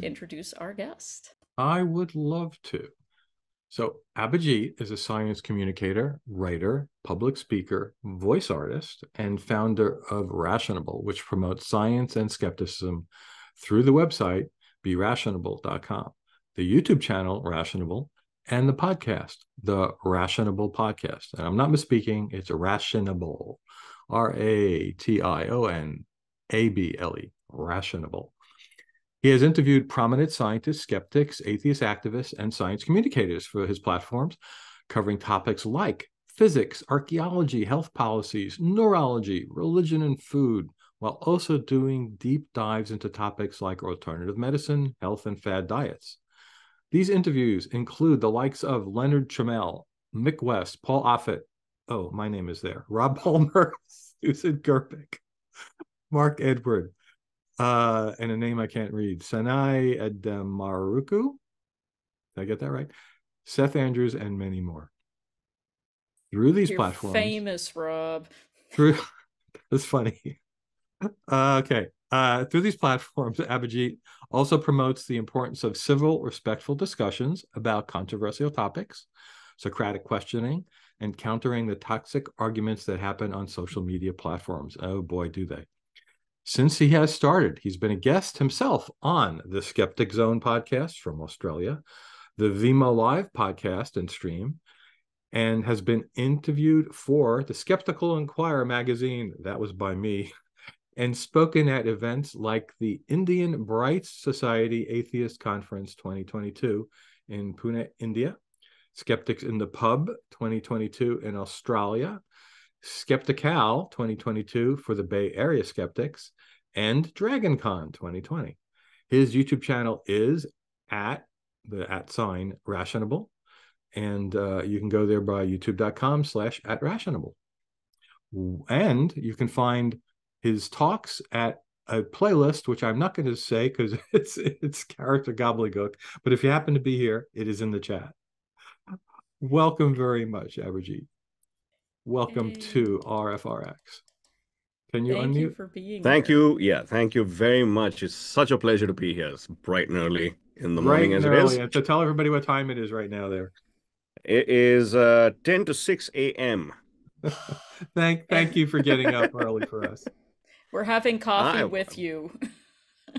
to introduce our guest? I would love to. So Abhijit is a science communicator, writer, public speaker, voice artist, and founder of Rationable, which promotes science and skepticism through the website berationable.com, the YouTube channel Rationable, and the podcast, the Rationable Podcast. And I'm not misspeaking, it's Rationable, Rationable, Rationable. He has interviewed prominent scientists, skeptics, atheist activists, and science communicators for his platforms, covering topics like physics, archaeology, health policies, neurology, religion, and food, while also doing deep dives into topics like alternative medicine, health, and fad diets. These interviews include the likes of Leonard Tramiel, Mick West, Paul Offit, oh, my name is there, Rob Palmer, Susan Gerbic, Mark Edward, and a name I can't read, Sanal Edemaruku. Did I get that right? Seth Andrews, and many more. Through these platforms. Famous, Rob. That's funny. Okay. Through these platforms, Abhijit also promotes the importance of civil, respectful discussions about controversial topics, Socratic questioning, and countering the toxic arguments that happen on social media platforms. Oh boy, do they. Since he has started, he's been a guest himself on the Skeptic Zone podcast from Australia, the Vimo Live podcast and stream, and has been interviewed for the Skeptical Inquirer magazine, that was by me, and spoken at events like the Indian Bright Society Atheist Conference 2022 in Pune, India, Skeptics in the Pub 2022 in Australia, Skeptical 2022 for the Bay Area Skeptics, and DragonCon 2020. His YouTube channel is at the @ Rationable, and you can go there by youtube.com/@rationable. And you can find his talks at a playlist, which I'm not going to say because it's character gobbledygook, but if you happen to be here, it is in the chat. Welcome very much, Abhijit. Welcome to RfRx. Can you unmute? Thank you for being Thank here. you. Yeah, thank you very much. It's such a pleasure to be here. It's bright and early in the morning as it is. So tell everybody what time it is right now there. It is 10 to 6 a.m. Thank you for getting up early for us. We're having coffee with you.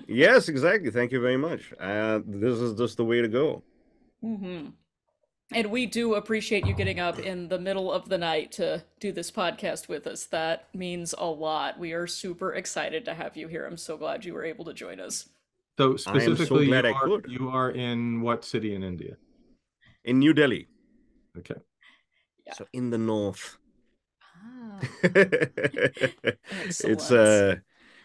Yes, exactly. Thank you very much. This is just the way to go. Mm-hmm. And we do appreciate you getting up in the middle of the night to do this podcast with us. That means a lot. We are super excited to have you here. I'm so glad you were able to join us. So specifically, I am so glad you are in what city in India? In New Delhi. Okay. Yeah. So in the north.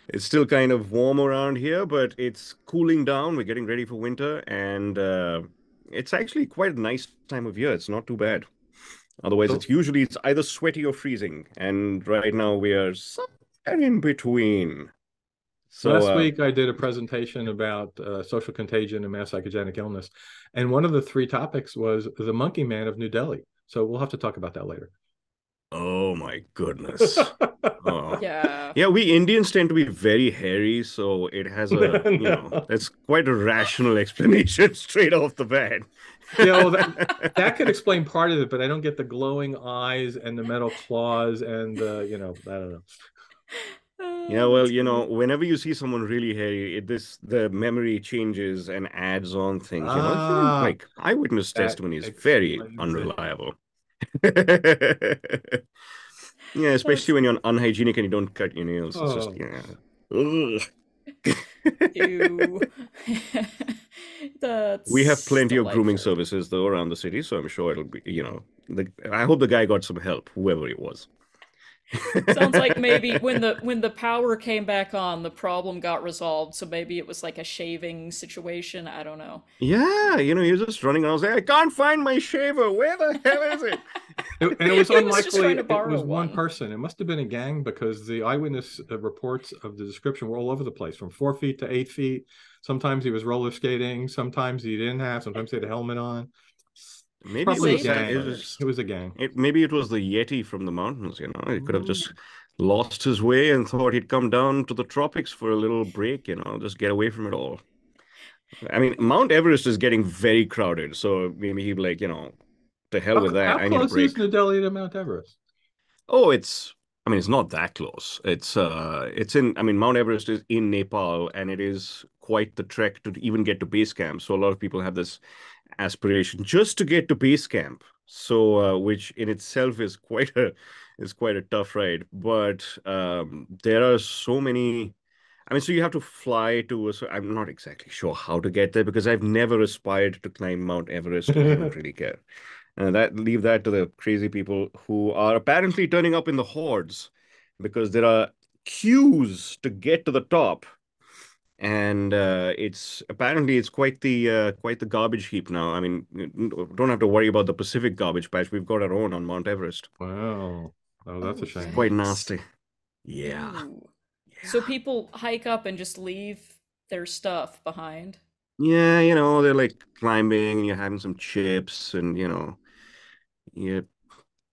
It's still kind of warm around here, but it's cooling down. We're getting ready for winter, and it's actually quite a nice time of year. It's not too bad. Otherwise, it's either sweaty or freezing, and right now we are somewhere in between. So last week I did a presentation about social contagion and mass psychogenic illness, and one of the 3 topics was the monkey man of New Delhi. So we'll have to talk about that later. Oh my goodness. Oh. Yeah, we Indians tend to be very hairy, so it has a that's quite a rational explanation straight off the bat. Yeah, well, that could explain part of it, but I don't get the glowing eyes and the metal claws and I don't know. Yeah, well, whenever you see someone really hairy, the memory changes and adds on things. Like eyewitness testimony is very unreliable. Yeah, especially when you're unhygienic and you don't cut your nails. It's just, Ew. We have plenty of grooming services, though, around the city, so I'm sure it'll be, I hope the guy got some help, whoever it was. Sounds like maybe when the power came back on, the problem got resolved. So maybe it was like a shaving situation. I don't know. Yeah, you're just running around saying, I can't find my shaver. Where the hell is it? And it was unlikely it was one person. It must have been a gang because the eyewitness reports of the description were all over the place, from 4 feet to 8 feet. Sometimes he was roller skating. Sometimes he didn't have. Sometimes he had a helmet on. Maybe it was a gang. It was a gang. Maybe it was the Yeti from the mountains, He could have just lost his way and thought he'd come down to the tropics for a little break, just get away from it all. I mean, Mount Everest is getting very crowded, so maybe he'd be like, to hell with How that. I need a close is break. New Delhi to Mount Everest? Oh, I mean, it's not that close. It's in, I mean, Mount Everest is in Nepal, and it is quite the trek to even get to base camp. So a lot of people have this aspiration just to get to base camp. So, which in itself is quite a tough ride. But there are so many. I mean, so you have to fly to. So I'm not exactly sure how to get there because I've never aspired to climb Mount Everest. I don't really care. Leave that to the crazy people who are apparently turning up in the hordes because there are queues to get to the top, and it's quite the garbage heap now. I mean, you don't have to worry about the Pacific garbage patch. We've got our own on Mount Everest. Wow. Oh, that's Oh, a shame. Quite yikes. nasty. Yeah, Ooh. So yeah, people hike up and just leave their stuff behind. yeah. They're like climbing, and you're having some chips, and you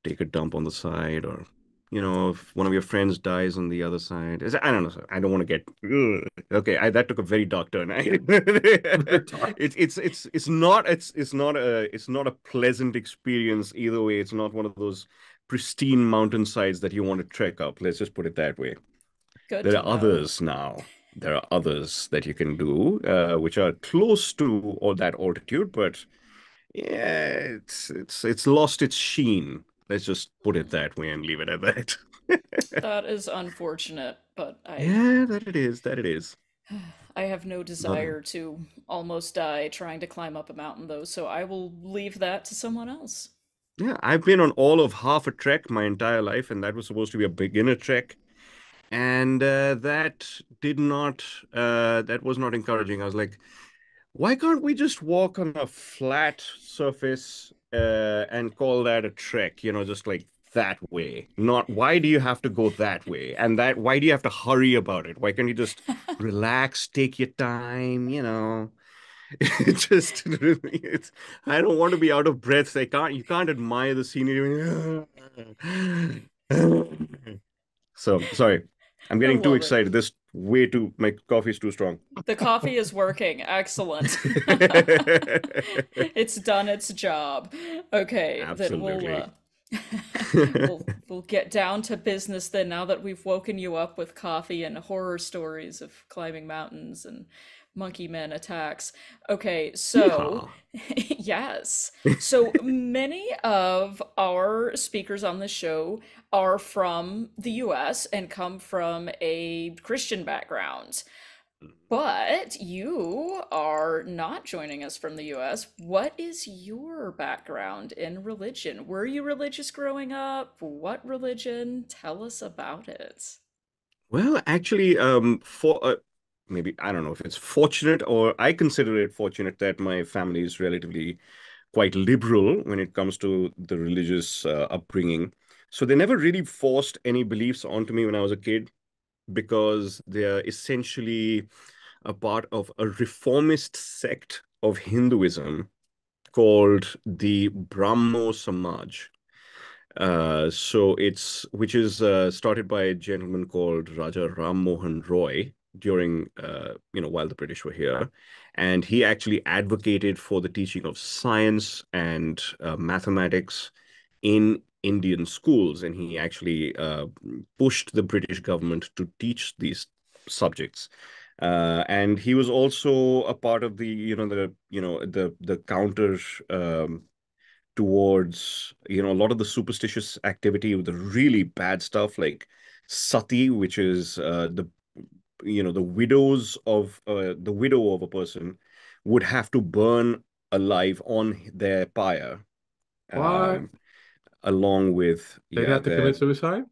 take a dump on the side, or if one of your friends dies on the other side. I don't know. I don't want to get okay. That took a very dark turn. It's not a pleasant experience either way. It's not one of those pristine mountainsides that you want to trek up. Let's just put it that way. Good There to are know. others now. There are others that you can do, which are close to all that altitude, but yeah, it's lost its sheen. Let's just put it that way and leave it at that. That is unfortunate, but Yeah, that it is. That it is. I have no Uh, desire to almost die trying to climb up a mountain though, so I will leave that to someone else. yeah, I've been on all of half a trek my entire life, and that was supposed to be a beginner trek, and that was not encouraging. I was like, why can't we just walk on a flat surface and call that a trek? Just like that way. Not why do you have to go that way? And why do you have to hurry about it? Why can't you just relax, take your time, It just I don't want to be out of breath. You can't admire the scenery. So sorry. I'm I getting too love it. excited. My coffee's too strong. The coffee is working. Excellent. It's done its job. Okay, then Absolutely. we'll get down to business then now that we've woken you up with coffee and horror stories of climbing mountains and monkey men attacks. Okay, so Yeehaw. yes. So many of our speakers on the show are from the US and come from a Christian background. But you are not joining us from the US. What is your background in religion? Were you religious growing up? What religion? Tell us about it. Well, actually, for maybe I don't know if it's fortunate or I consider it fortunate that my family is relatively quite liberal when it comes to the religious upbringing. So they never really forced any beliefs onto me when I was a kid because they're essentially a part of a reformist sect of Hinduism called the Brahmo Samaj. Which is started by a gentleman called Raja Ram Mohan Roy during, while the British were here. And he actually advocated for the teaching of science and mathematics in Indian schools. And he actually pushed the British government to teach these subjects. And he was also a part of the counter towards a lot of the superstitious activity with the really bad stuff like sati, which is the widow of a person would have to burn alive on their pyre, What? um, along with They'd have to commit suicide?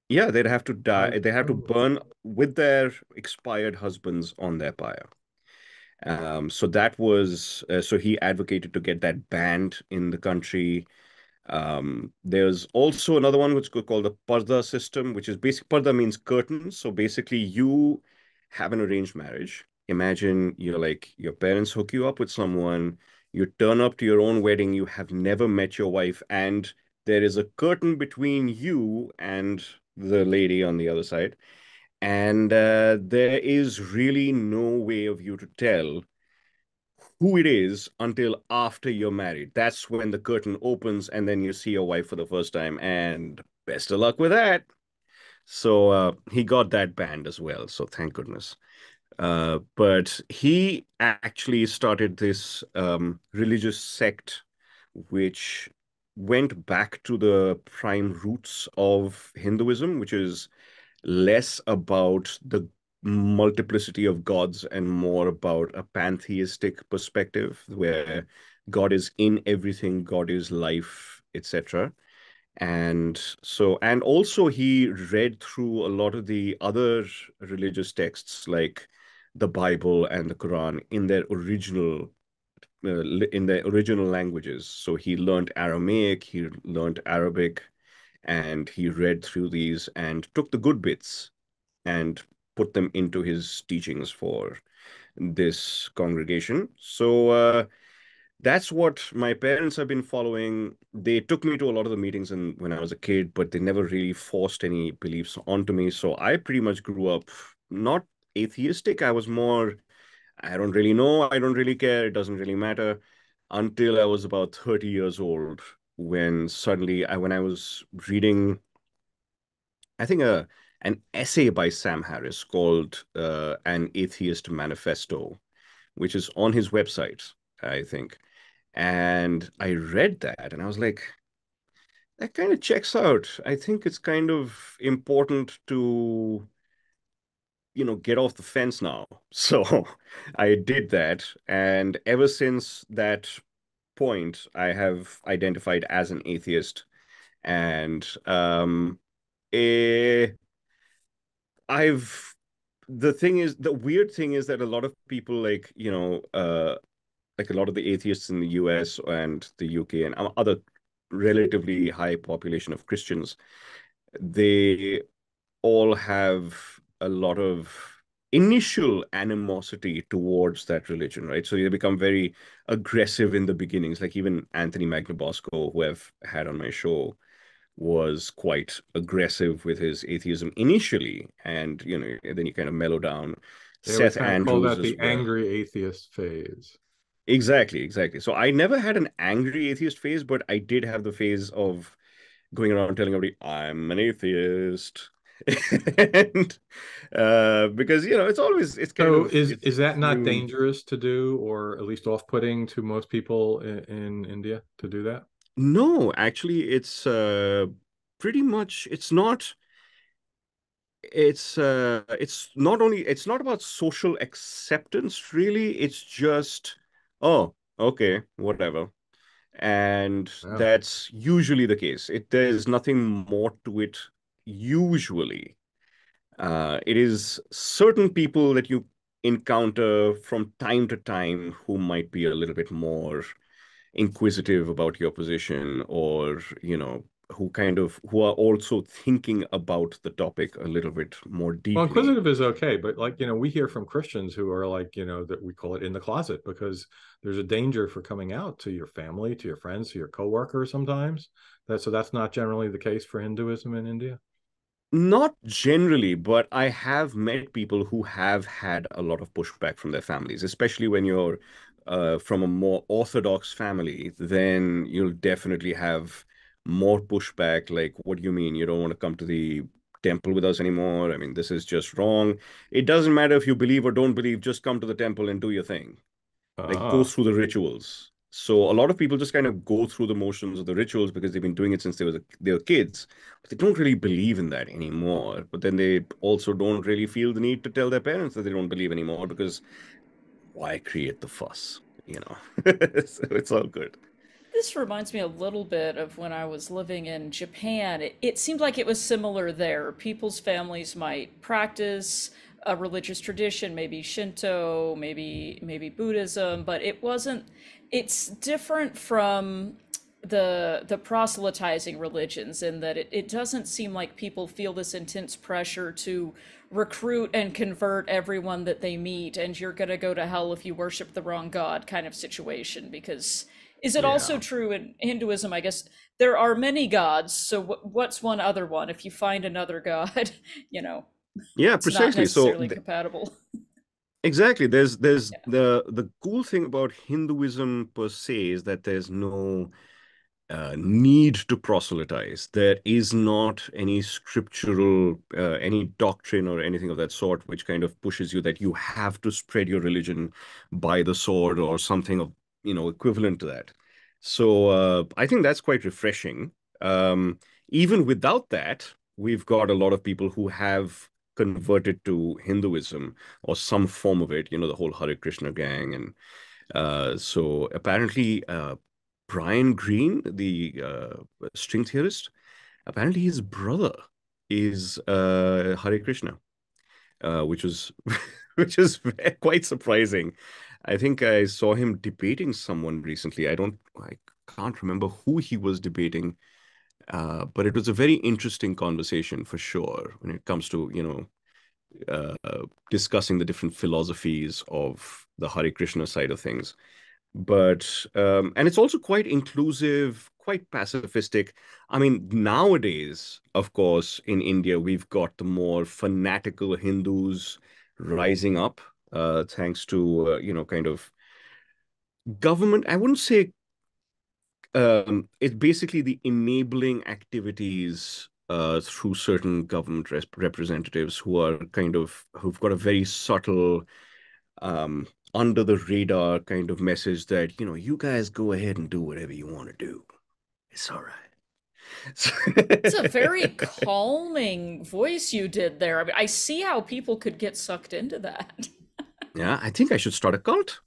they'd have to die, they have to Oh. burn with their expired husbands on their pyre. So he advocated to get that banned in the country. There's also another one which is called the Parda system, which is basic. Parda means curtain. So basically, you have an arranged marriage. Imagine your parents hook you up with someone, you turn up to your own wedding, you have never met your wife, and there is a curtain between you and the lady on the other side. And there is really no way of you to tell who it is until after you're married. That's when the curtain opens and then you see your wife for the first time. And best of luck with that. So he got that banned as well. So thank goodness. But he actually started this religious sect which went back to the prime roots of Hinduism, which is less about the multiplicity of gods and more about a pantheistic perspective where God is in everything, God is life, etc. And also he read through a lot of the other religious texts like the Bible and the Quran in their original languages. So he learned Aramaic, he learned Arabic, and he read through these and took the good bits and put them into his teachings for this congregation. So that's what my parents have been following. They took me to a lot of the meetings when I was a kid, but they never really forced any beliefs onto me. So I pretty much grew up not atheistic. I was more, I don't really know, I don't really care, it doesn't really matter, until I was about 30 years old, when suddenly when I was reading, I think an essay by Sam Harris called An Atheist Manifesto, which is on his website, I think. And I read that and I was like, that kind of checks out. I think it's kind of important to, get off the fence now. So I did that. And ever since that point, I have identified as an atheist. And eh, I've the weird thing is that a lot of people like a lot of the atheists in the US and the UK and other relatively high population of Christians, they all have a lot of initial animosity towards that religion, right? So they become very aggressive in the beginnings. Like even Anthony Magnabosco, who I've had on my show, was quite aggressive with his atheism initially, and then you kind of mellow down. Yeah, we Seth kind of call Andrews that as the well. angry atheist phase. Exactly, exactly. So I never had an angry atheist phase, but I did have the phase of going around telling everybody I'm an atheist. And because it's kind So of it's is that not new. dangerous to do, or at least off-putting to most people in India to do that? No, actually it's pretty much it's not about social acceptance really. It's just, oh, okay, whatever. And Yeah. that's usually the case. There's nothing more to it usually. It is certain people that you encounter from time to time who might be a little bit more inquisitive about your position, or who are also thinking about the topic a little bit more Well, deeply. inquisitive is okay, but like, we hear from Christians who are like, that we call it in the closet because there's a danger for coming out to your family, to your friends, to your coworkers sometimes. So that's not generally the case for Hinduism in India. Not generally, but I have met people who have had a lot of pushback from their families, especially when you're from a more orthodox family. Then you'll definitely have more pushback. Like, what do you mean? You don't want to come to the temple with us anymore? I mean, this is just wrong. It doesn't matter if you believe or don't believe, just come to the temple and do your thing. Like, go Ah. through the rituals. So a lot of people just kind of go through the motions of the rituals because they've been doing it since they were kids, but they don't really believe in that anymore. But then they also don't really feel the need to tell their parents that they don't believe anymore, because why create the fuss, you know? So it's all good. This reminds me a little bit of when I was living in Japan. It seemed like it was similar there. People's families might practice a religious tradition, maybe Shinto, maybe Buddhism, but it wasn't. It's different from the proselytizing religions in that it doesn't seem like people feel this intense pressure to recruit and convert everyone that they meet, and you're going to go to hell if you worship the wrong god kind of situation. Because is it also Yeah. true in Hinduism? I guess there are many gods, so what's one other one? If you find another god, you know, Yeah, it's not precisely. necessarily compatible. Exactly. There's Yeah. the cool thing about Hinduism per se is that there's no need to proselytize. There is not any scriptural, any doctrine or anything of that sort which kind of pushes you that you have to spread your religion by the sword or something of, equivalent to that. So I think that's quite refreshing. Even without that, we've got a lot of people who have converted to Hinduism or some form of it, the whole Hare Krishna gang. And so apparently, Brian Greene, the string theorist, apparently his brother is Hare Krishna, which was which is quite surprising. I think I saw him debating someone recently. I can't remember who he was debating, but it was a very interesting conversation for sure when it comes to, discussing the different philosophies of the Hare Krishna side of things. But and it's also quite inclusive, quite pacifistic. I mean, nowadays, of course, in India, we've got the more fanatical Hindus rising up, thanks to kind of government. I wouldn't say it's basically the enabling activities through certain government representatives who've got a very subtle under the radar kind of message that, you guys go ahead and do whatever you want to do. It's all right. It's a very calming voice you did there. I mean, I see how people could get sucked into that. Yeah, I think I should start a cult.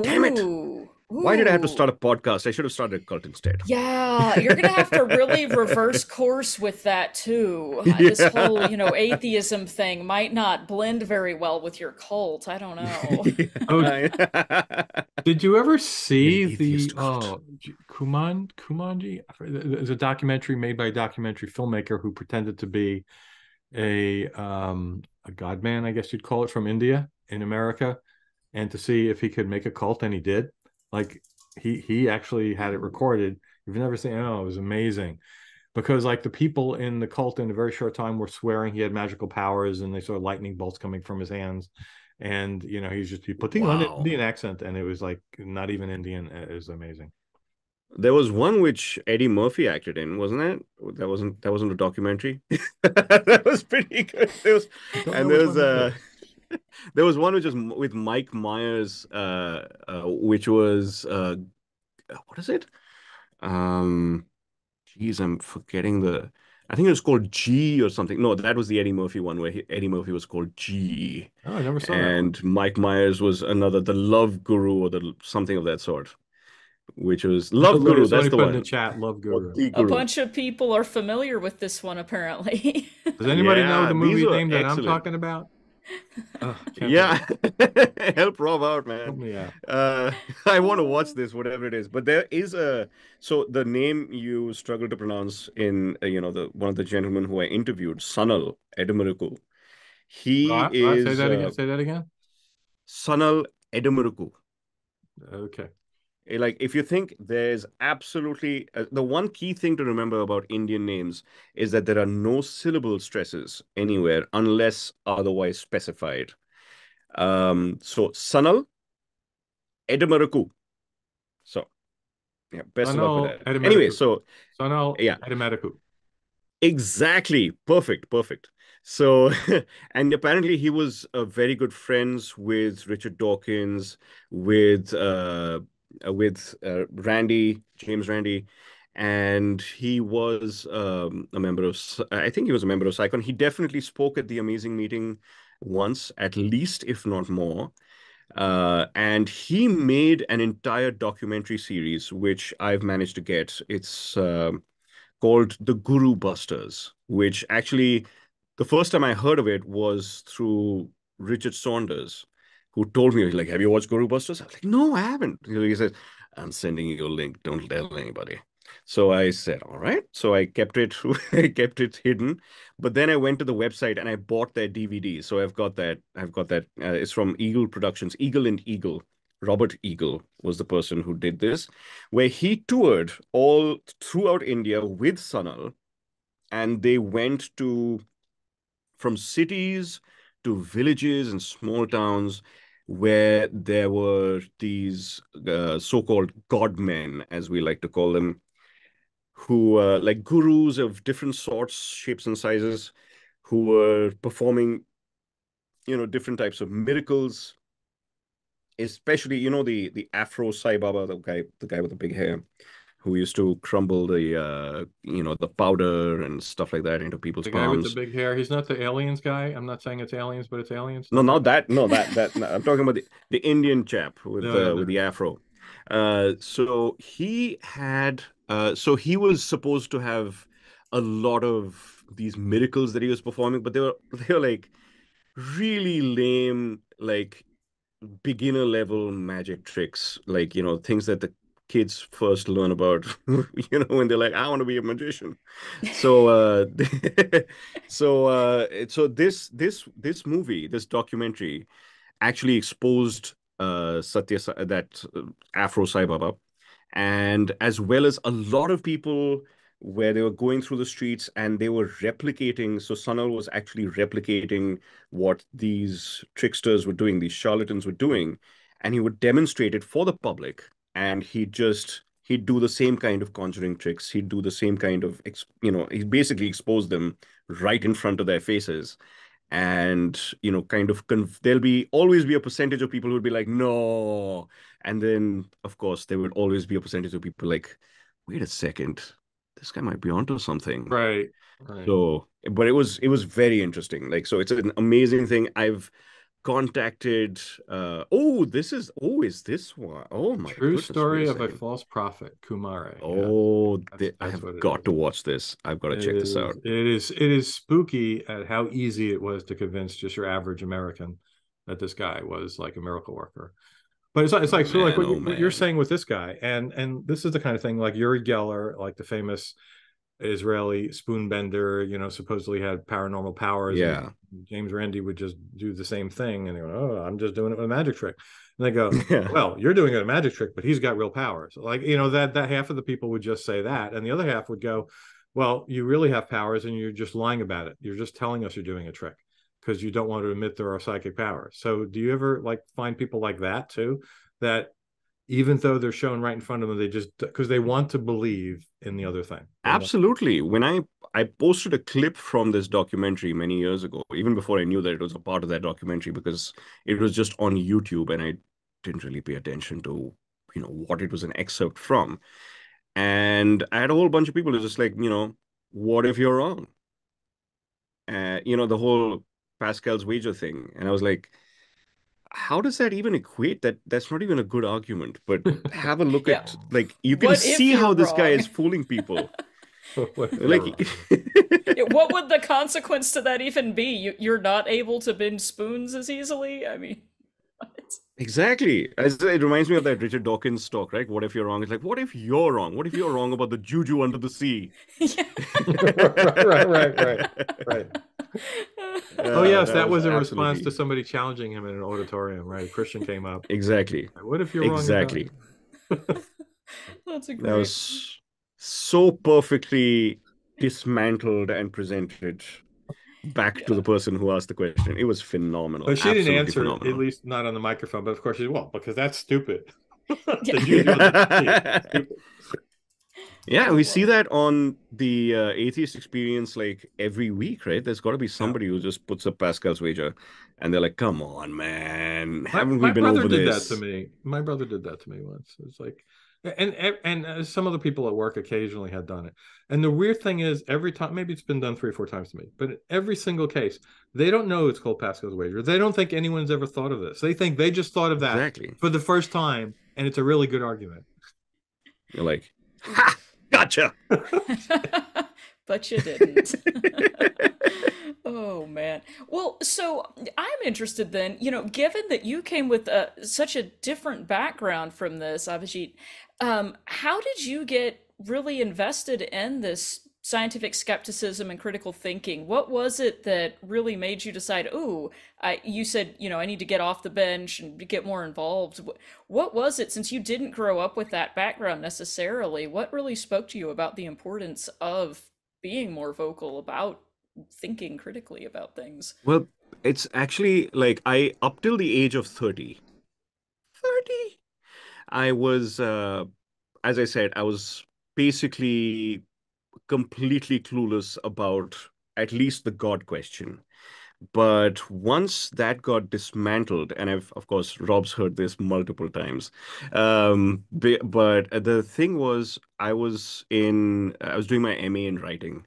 Damn it. Ooh, Why did I have to ooh. start a podcast? I should have started a cult instead. Yeah, you're gonna have to really reverse course with that too. This whole, Yeah. atheism thing might not blend very well with your cult. I don't know. Oh, Yeah. did you ever An see atheist cult. Kumanji? There's a documentary made by a documentary filmmaker who pretended to be a god man, I guess you'd call it, from India in America, and to see if he could make a cult, and he did. Like he actually had it recorded. You've never seen? Oh, it was amazing. Because like the people in the cult in a very short time were swearing he had magical powers, and they saw lightning bolts coming from his hands, and he putting on an Wow. Indian accent, and it was like not even Indian. It was amazing. There was one which Eddie Murphy acted in, wasn't it? That wasn't a documentary. That was pretty good. I don't know And which one that is. there was one which was with Mike Myers, which was what is it? Um, Geez, I'm forgetting the. I think it was called G or something. No, that was the Eddie Murphy one where Eddie Murphy was called G, Oh, I never saw that one. and Mike Myers was another, the Love Guru or the something of that sort, which was Love Guru. That's Somebody the put in the one. chat, "Love Or Guru." The A Guru. bunch of people are familiar with this one, apparently. Does anybody know Yeah, the these movie were name that I'm excellent. talking about? Can't think. Yeah, help Rob out, Help man. me out. I want to watch this, whatever it is. But there is so the name you struggle to pronounce in, the one of the gentlemen who I interviewed, Sanal Edemaruku. He What? Say is that again. Say that again. Sanal Edemaruku. Okay. Like, if you think there's absolutely the one key thing to remember about Indian names is that there are no syllable stresses anywhere unless otherwise specified. So Sanal Edemaruku. So yeah, best of luck with Sanal that. Anyway, Edemaruku. so Sanal yeah, Edemaruku. exactly. Perfect, perfect. So, and apparently he was very good friends with Richard Dawkins, with Randy, James Randy, and he was a member of, I think he was a member of Psychon. He definitely spoke at the amazing meeting once, at least, if not more. And he made an entire documentary series, which I've managed to get. It's called The Guru Busters, which actually, the first time I heard of it was through Richard Saunders, who told me, like, have you watched Guru Busters? I was like, no, I haven't. He says, I'm sending you a link. Don't tell anybody. So I said, all right. So I kept it, I kept it hidden. But then I went to the website and I bought their DVD. So I've got that. It's from Eagle Productions, Eagle and Eagle. Robert Eagle was the person who did this, where he toured all throughout India with Sanal, and they went to from cities to villages and small towns where there were these so-called godmen, as we like to call them, who like gurus of different sorts, shapes, and sizes, who were performing, different types of miracles. Especially, the Afro Sai Baba, the guy with the big hair, who used to crumble the powder and stuff like that into people's The guy with the palms. big hair. He's not the aliens guy. I'm not saying it's aliens, but it's aliens. No, not that. No, that. No, I'm talking about the Indian chap with No, no, with no. the afro. So he had. So he was supposed to have a lot of these miracles that he was performing, but they were like really lame, like beginner level magic tricks, like things that the kids first learn about, when they're like, I want to be a magician. So so this movie, this documentary, actually exposed that Afro Sai Baba, and as well as a lot of people, where they were going through the streets and they were replicating. So Sanal was actually replicating what these tricksters were doing, these charlatans were doing, and he would demonstrate it for the public. And he'd do the same kind of conjuring tricks. He'd do the same kind of, he basically exposed them right in front of their faces. And kind of there'll be always be a percentage of people who would be like, no. And then of course there would always be a percentage of people like, wait a second, this guy might be onto something. Right. Right. So, but it was very interesting. Like, so it's an amazing thing. I've contacted is this one? Oh my True goodness, wait story a of a second. false prophet, Kumare. Yeah, Oh, I that's have what it got is. to watch this. I've got to check this out. It is spooky at how easy it was to convince just your average American that this guy was like a miracle worker. But it's like sort of like Man, oh what you're man. saying with this guy, and this is the kind of thing like Uri Geller, like the famous Israeli spoon bender, supposedly had paranormal powers, and Yeah. James Randi would just do the same thing, and they go, "Oh, I'm just doing it with a magic trick," and they go, Yeah. "Well, you're doing it with a magic trick, but he's got real powers." Like that half of the people would just say that, and the other half would go, "Well, you really have powers, and you're just lying about it. You're just telling us you're doing a trick because you don't want to admit there are psychic powers." So, do you ever like find people like that too, that even though they're shown right in front of them, they just because they want to believe in the other thing. Absolutely. When I posted a clip from this documentary many years ago, even before I knew that it was a part of that documentary, because it was just on YouTube and I didn't really pay attention to, what it was an excerpt from. And I had a whole bunch of people who just like, what if you're wrong? The whole Pascal's wager thing. And I was like, how does that even equate? That's not even a good argument. But have a look Yeah. at, like, you can What if see how you're this guy wrong? is fooling people. What if Like, Yeah, what would the consequence to that even be? You're not able to bend spoons as easily? I mean, what? exactly. It reminds me of that Richard Dawkins talk, right? What if you're wrong? It's like, what if you're wrong? What if you're wrong about the juju under the sea? Yeah. Right. Oh yes, that was in response absolutely to somebody challenging him in an auditorium, right? A Christian came up. exactly. What if you're wrong about Exactly. it? That's a That great. was so perfectly dismantled and presented back to Yeah. the person who asked the question. It was phenomenal. But she didn't Absolutely answer it, at phenomenal. least not on the microphone. But of course, she said, well, because that's stupid. Yeah. The juju on the sea, stupid. Yeah, Oh, we see wow. that on the atheist experience like every week, right? There's got to be Yeah. somebody who just puts up Pascal's wager and they're like, come on, man. Haven't we My been brother over did that to this? me. My brother did that to me once. It's like, and some other people at work occasionally had done it. And the weird thing is, every time, maybe it's been done 3 or 4 times to me, but in every single case, they don't know it's called Pascal's wager. They don't think anyone's ever thought of this. They think they just thought of that Exactly. for the first time, and it's a really good argument. You're like, ha, gotcha. But you didn't. Oh man. Well, so I'm interested then, given that you came with such a different background from this, Abhijit, how did you get really invested in this scientific skepticism and critical thinking? What was it that really made you decide, oh, you said, I need to get off the bench and get more involved. What was it, since you didn't grow up with that background necessarily, what really spoke to you about the importance of being more vocal about thinking critically about things? Well, It's actually like I up till the age of 30, 30, I was as I said, I was basically completely clueless about at least the God question. But once that got dismantled, and of course, Rob's heard this multiple times. But the thing was, I was doing my MA in writing,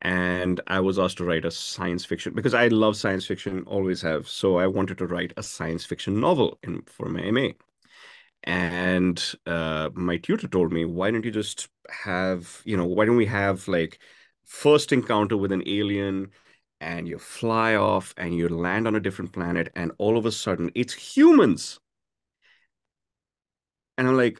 and I was asked to write a science fiction because I love science fiction, always have. So I wanted to write a science fiction novel for my MA. And my tutor told me, why don't you just have, why don't we have like first encounter with an alien and you fly off and you land on a different planet and all of a sudden it's humans. And I'm like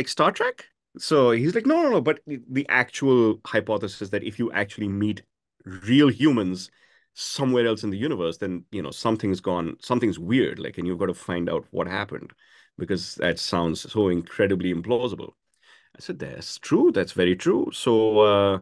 Star Trek? So he's like, no, no, no. But the actual hypothesis that if you actually meet real humans somewhere else in the universe, then, something's gone, something's weird. Like, and you've got to find out what happened because that sounds so incredibly implausible. I said, that's true. That's very true. So,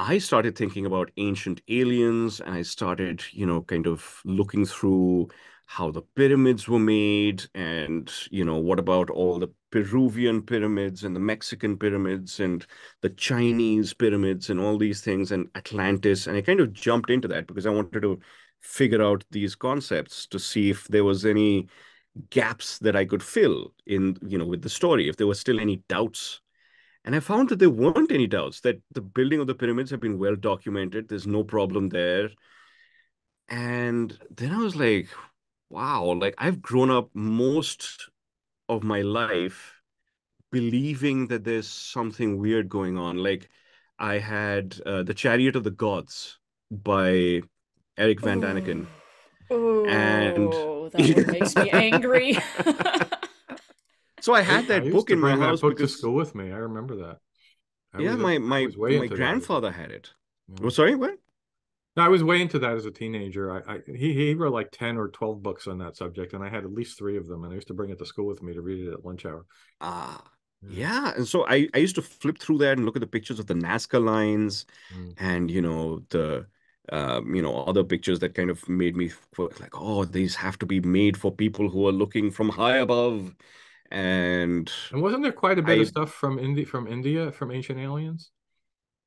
I started thinking about ancient aliens and I started, kind of looking through how the pyramids were made and, what about all the Peruvian pyramids and the Mexican pyramids and the Chinese pyramids and all these things and Atlantis. And I kind of jumped into that because I wanted to figure out these concepts to see if there was any gaps that I could fill in, with the story, if there were still any doubts. And I found that there weren't any doubts that the building of the pyramids have been well documented. There's no problem there. And then I was like, wow, like I've grown up most of my life believing that there's something weird going on. Like I had The Chariot of the Gods by Eric Van Oh, Daniken. And oh, that one makes me angry. so I had I that used book to in my bring that house book to because, school with me. I remember that. yeah, I was way my into that as a grandfather had it. Oh, yeah. sorry, what? No, I was way into that as a teenager. He wrote like 10 or 12 books on that subject, and I had at least three of them, and I used to bring it to school with me to read it at lunch hour. Ah, Yeah. yeah. And so I used to flip through that and look at the pictures of the Nazca lines Mm. and, the, other pictures that kind of made me like, oh, these have to be made for people who are looking from high above. And And wasn't there quite a bit of I stuff from India, from ancient aliens?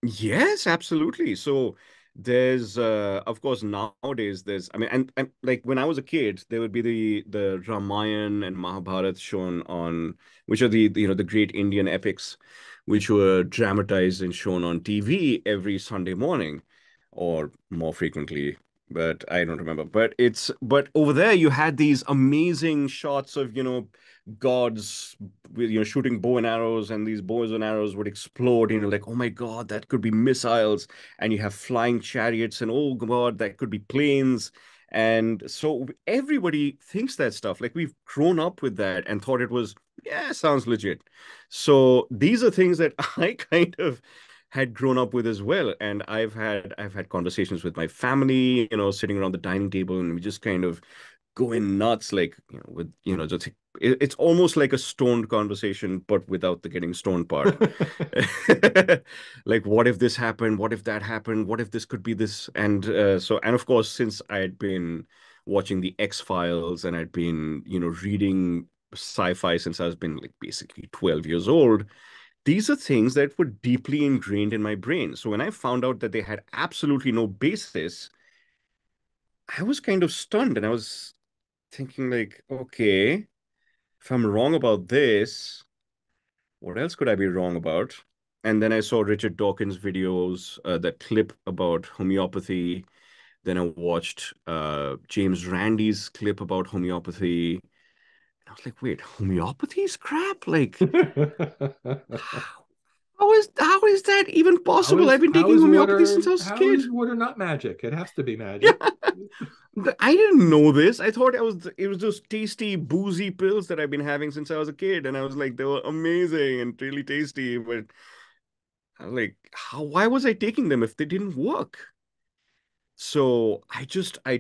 Yes, absolutely. So there's of course nowadays there's I mean and like when I was a kid there would be the Ramayana and Mahabharata shown on which are the great Indian epics which were dramatized and shown on TV every Sunday morning or more frequently, but I don't remember. But over there you had these amazing shots of gods with shooting bow and arrows, and these bows and arrows would explode, like, oh my god, that could be missiles. And you have flying chariots, and oh god, that could be planes. And so everybody thinks that stuff, like we've grown up with that and thought it was, yeah, sounds legit. So these are things that I kind of had grown up with as well. And I've had conversations with my family, sitting around the dining table, and we just kind of going nuts, like, with, just it's almost like a stoned conversation, but without the getting stoned part. Like, what if this happened? What if that happened? What if this could be this? And and of course, since I had been watching the X-Files and I'd been, reading sci-fi since I was been like basically 12 years old, these are things that were deeply ingrained in my brain. So when I found out that they had absolutely no basis, I was kind of stunned and I was thinking like, okay, if I'm wrong about this, what else could I be wrong about? And then I saw Richard Dawkins' videos, that clip about homeopathy. Then I watched James Randi's clip about homeopathy. And I was like, wait, homeopathy's crap? Like, how is that even possible? I've been taking homeopathy since I was a How kid. is water not magic? It has to be Yeah, magic. I didn't know this. I thought it was those tasty, boozy pills that I've been having since I was a kid, and I was like, they were amazing and really tasty. But I'm like, why was I taking them if they didn't work? So I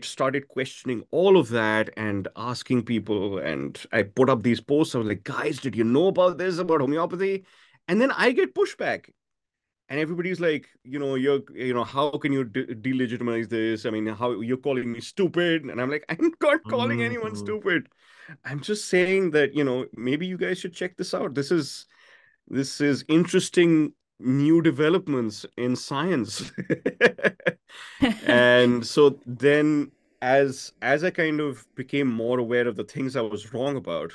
started questioning all of that and asking people, and I put up these posts. I was like, guys, did you know about this, about homeopathy? And then I get pushback. and everybody's like, how can you delegitimize this? I mean, how you're calling me stupid? And I'm like, I'm not calling anyone Mhm. stupid. I'm just saying that, maybe you guys should check this out. This is interesting new developments in science. And so then as I kind of became more aware of the things I was wrong about,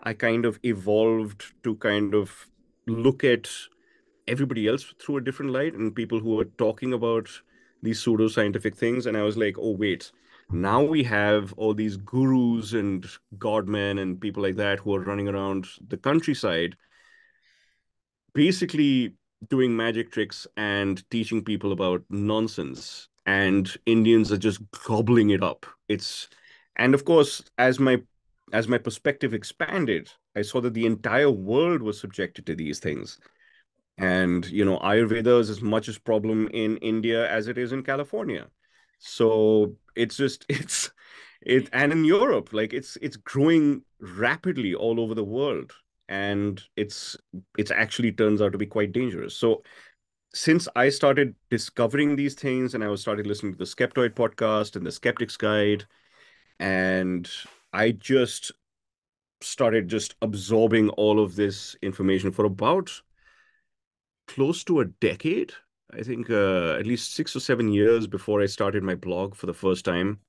I kind of evolved to kind of look at everybody else through a different light and people who are talking about these pseudoscientific things. And I was like, oh, wait, now we have all these gurus and godmen and people like that who are running around the countryside, basically doing magic tricks and teaching people about nonsense. And Indians are just gobbling it up. And of course, as my perspective expanded, I saw that the entire world was subjected to these things. And, Ayurveda is as much a problem in India as it is in California. So it's just, and in Europe, like it's growing rapidly all over the world. And it's actually turns out to be quite dangerous. So since I started discovering these things and I was started listening to the Skeptoid podcast and the Skeptics Guide, and I just started just absorbing all of this information for about close to a decade. I think at least 6 or 7 years before I started my blog for the first time.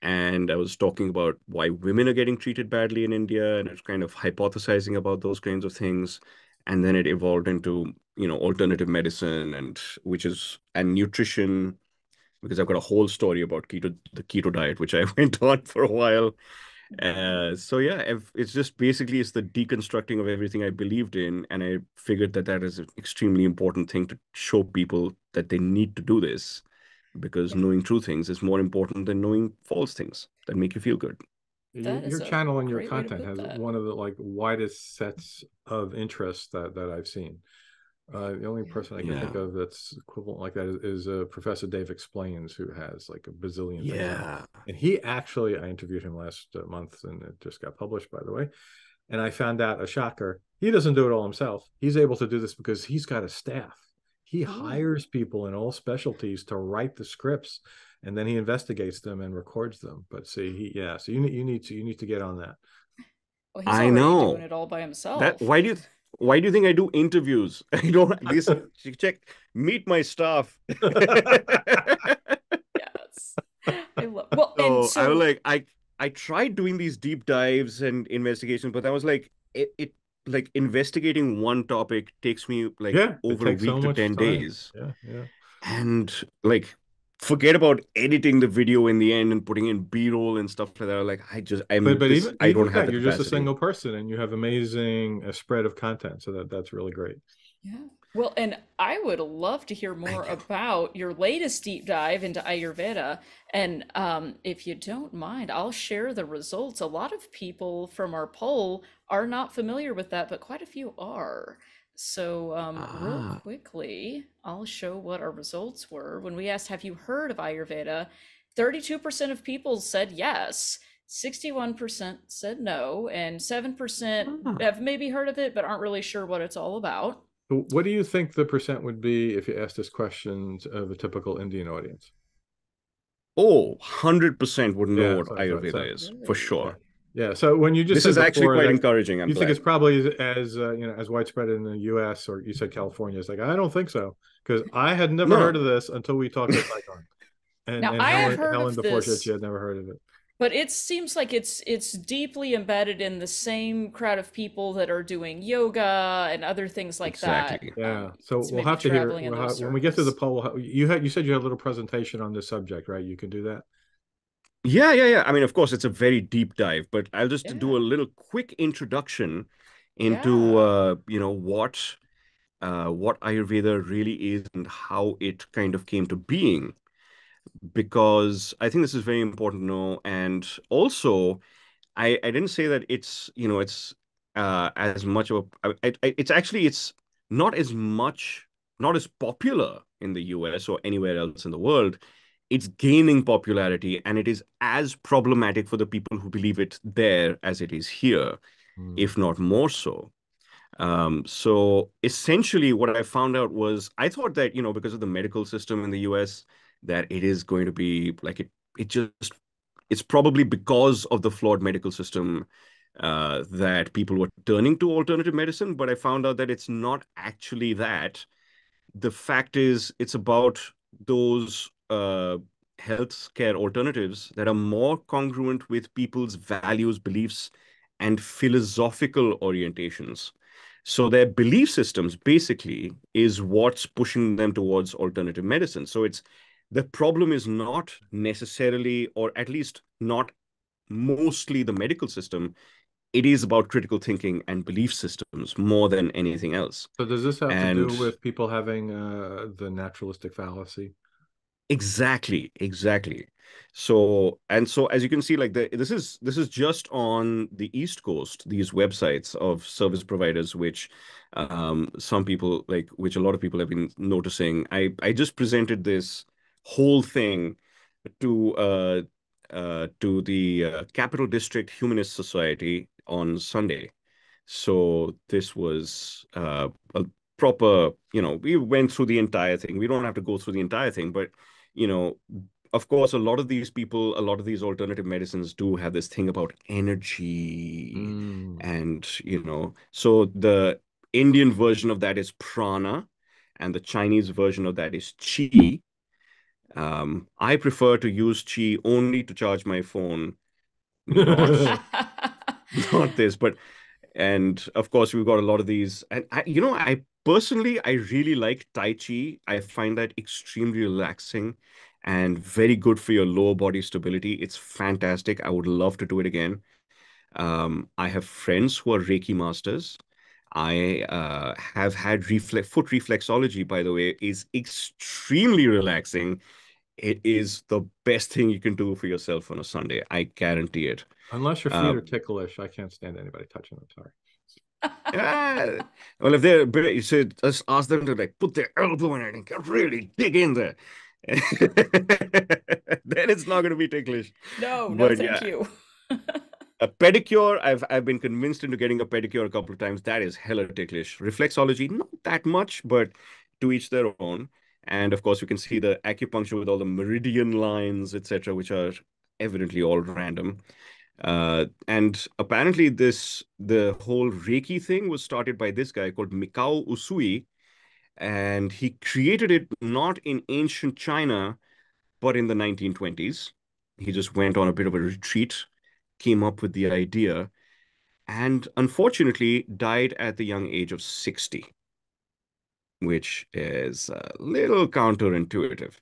And I was talking about why women are getting treated badly in India, and it's kind of hypothesizing about those kinds of things. And then it evolved into, alternative medicine and nutrition, because I've got a whole story about the keto diet, which I went on for a while. So yeah, it's just basically it's the deconstructing of everything I believed in, and I figured that that is an extremely important thing to show people that they need to do this, because Yeah, knowing true things is more important than knowing false things that make you feel good. that Your is a channel and your great way to content put has that. one of the like widest sets of interests that I've seen. The only person I can think Yeah. of that's equivalent like that is Professor Dave Explains, who has like a bazillion things on. Yeah. And he actually, I interviewed him last month, and it just got published, by the way. And I found out a shocker. He doesn't do it all himself. He's able to do this because he's got a staff. He Ooh. hires people in all specialties to write the scripts, and then he investigates them and records them. But see, so you need to get on that. Well, he's I already doing know it all by that. himself. Why do you think I do interviews? I don't this check meet my staff. Yes. I love well, and So I was so like, I tried doing these deep dives and investigations, but I was like, it like investigating one topic takes me like Yeah, it over a takes so week to much 10 time. days. Yeah, yeah. And like forget about editing the video in the end and putting in B-roll and stuff like that. Like But even I even don't with have that, the you're just a capacity. single person, and you have amazing spread of content. So that's really great. yeah. Well, and I would love to hear more Thank you. about your latest deep dive into Ayurveda. And if you don't mind, I'll share the results. A lot of people from our poll are not familiar with that, but quite a few are. So, real Ah. quickly, I'll show what our results were. When we asked, have you heard of Ayurveda? 32% of people said yes, 61% said no, and 7% Ah. have maybe heard of it, but aren't really sure what it's all about. What do you think the percent would be if you asked this question of a typical Indian audience? Oh, 100% would know Yeah, what Ayurveda is for Really? yeah, sure. yeah. So when you just This said is actually before quite that encouraging. I'm you think glad. it's probably as as widespread in the U.S. or you said California, it's like I don't think so, because I had never heard No. of this until we talked to Saigon, and Now, and I have heard Helen of before she this, had never heard of it. but it seems like it's deeply embedded in the same crowd of people that are doing yoga and other things like that. Exactly. Yeah, so It's we'll maybe have to hear traveling in those when we get to the circles. poll. You said you had a little presentation on this subject, right? You can do that. Yeah, yeah, yeah. I mean, of course, it's a very deep dive, but I'll just do Yeah. a little quick introduction into Yeah. what Ayurveda really is and how it kind of came to being, because I think this is very important to know. And also, I didn't say that it's as much of it's actually it's not as much not as popular in the US or anywhere else in the world. It's gaining popularity, and it is as problematic for the people who believe it there as it is here, Hmm. if not more so. So essentially what I found out was I thought that, because of the medical system in the US, that it is going to be like it just it's probably because of the flawed medical system that people were turning to alternative medicine. But I found out that it's not actually that. The fact is, it's about those healthcare alternatives that are more congruent with people's values, beliefs, and philosophical orientations. So their belief systems basically is what's pushing them towards alternative medicine. So it's the problem is not necessarily, or at least not mostly the medical system. It is about critical thinking and belief systems more than anything else. So does this have to do And with people having the naturalistic fallacy? exactly, exactly. So as you can see, like this is just on the East Coast, these websites of service providers, which some people like, which a lot of people have been noticing. I just presented this whole thing to the Capital District Humanist Society on Sunday. So this was a proper, we went through the entire thing. We don't have to go through the entire thing, but you know, of course, a lot of these people, a lot of these alternative medicines do have this thing about energy. Mm. And, so the Indian version of that is prana, and the Chinese version of that is chi. I prefer to use chi only to charge my phone, not not this, but and of course we've got a lot of these. And I personally, I really like Tai Chi. I find that extremely relaxing and very good for your lower body stability. It's fantastic. I would love to do it again. I have friends who are Reiki masters. I have had foot reflexology, by the way, is extremely relaxing. It is the best thing you can do for yourself on a Sunday. I guarantee it. Unless your feet Uh, are ticklish, I can't stand anybody touching them. Sorry. Yeah. Well, if they're big, you should just ask them to like put their elbow in it and really dig in there. Then it's not going to be ticklish. No, no, But thank yeah, you. a pedicure, I've been convinced into getting a pedicure a couple of times. That is hella ticklish. Reflexology, not that much, but to each their own. And of course, you can see the acupuncture with all the meridian lines, etc., which are evidently all random. And apparently the whole Reiki thing was started by this guy called Mikao Usui, and he created it not in ancient China, but in the 1920s. He just went on a bit of a retreat, came up with the idea, and unfortunately died at the young age of 60, which is a little counterintuitive.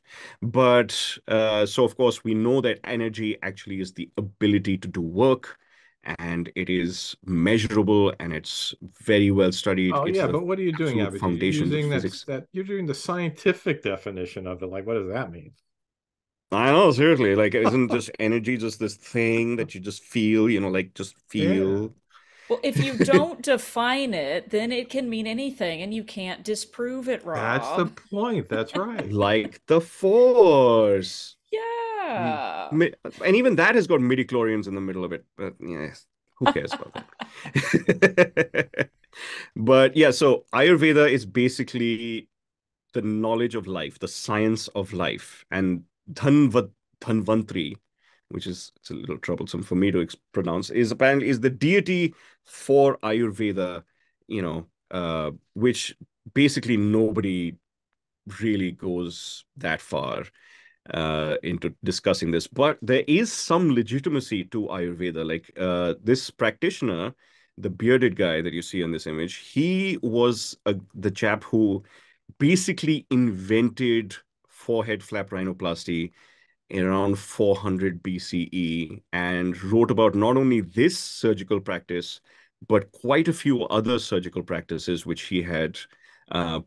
But so, of course, we know that energy actually is the ability to do work, and it is measurable and it's very well studied. Oh It's yeah, the but what are you doing, absolute Abhijit? You're foundations of using physics. that you're doing the scientific definition of it. Like, what does that mean? I know, seriously. Like, isn't just energy just this thing that you just feel, like just Yeah, feel? Well, if you don't define it, then it can mean anything and you can't disprove it, that's the Rob. point. That's right. Like the force. Mm. Yeah. And even that has got midi-chlorians in the middle of it. But yes, who cares about that? But yeah, so Ayurveda is basically the knowledge of life, the science of life. And Dhanvantri, which is it's a little troublesome for me to pronounce, is apparently is the deity for Ayurveda, which basically nobody really goes that far into discussing this. But there is some legitimacy to Ayurveda. Like this practitioner, the bearded guy that you see in this image, he was the chap who basically invented forehead flap rhinoplasty in around 400 BCE and wrote about not only this surgical practice, but quite a few other surgical practices which he had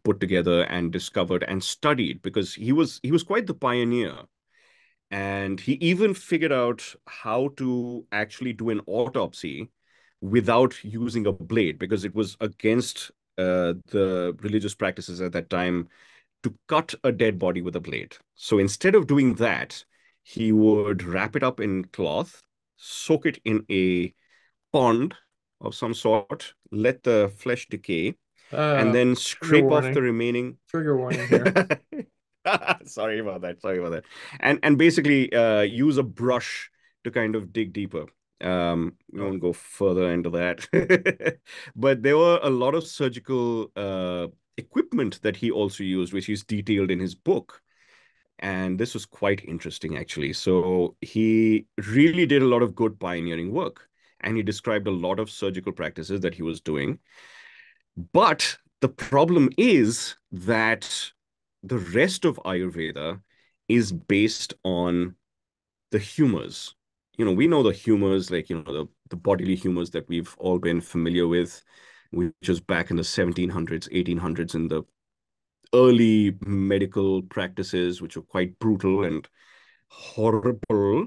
put together and discovered and studied because he was quite the pioneer. And he even figured out how to actually do an autopsy without using a blade because it was against the religious practices at that time to cut a dead body with a blade. So instead of doing that, he would wrap it up in cloth, soak it in a pond of some sort, let the flesh decay, and then Trigger scrape off the warning. remaining. Trigger warning here. Sorry about that. Sorry about that. And basically use a brush to kind of dig deeper. We won't go further into that. But there were a lot of surgical equipment that he also used, which he's detailed in his book. And this was quite interesting, actually. So he really did a lot of good pioneering work. And he described a lot of surgical practices that he was doing. But the problem is that the rest of Ayurveda is based on the humors. We know the humors, like, the bodily humors that we've all been familiar with, which was back in the 1700s, 1800s, in the early medical practices, which were quite brutal and horrible.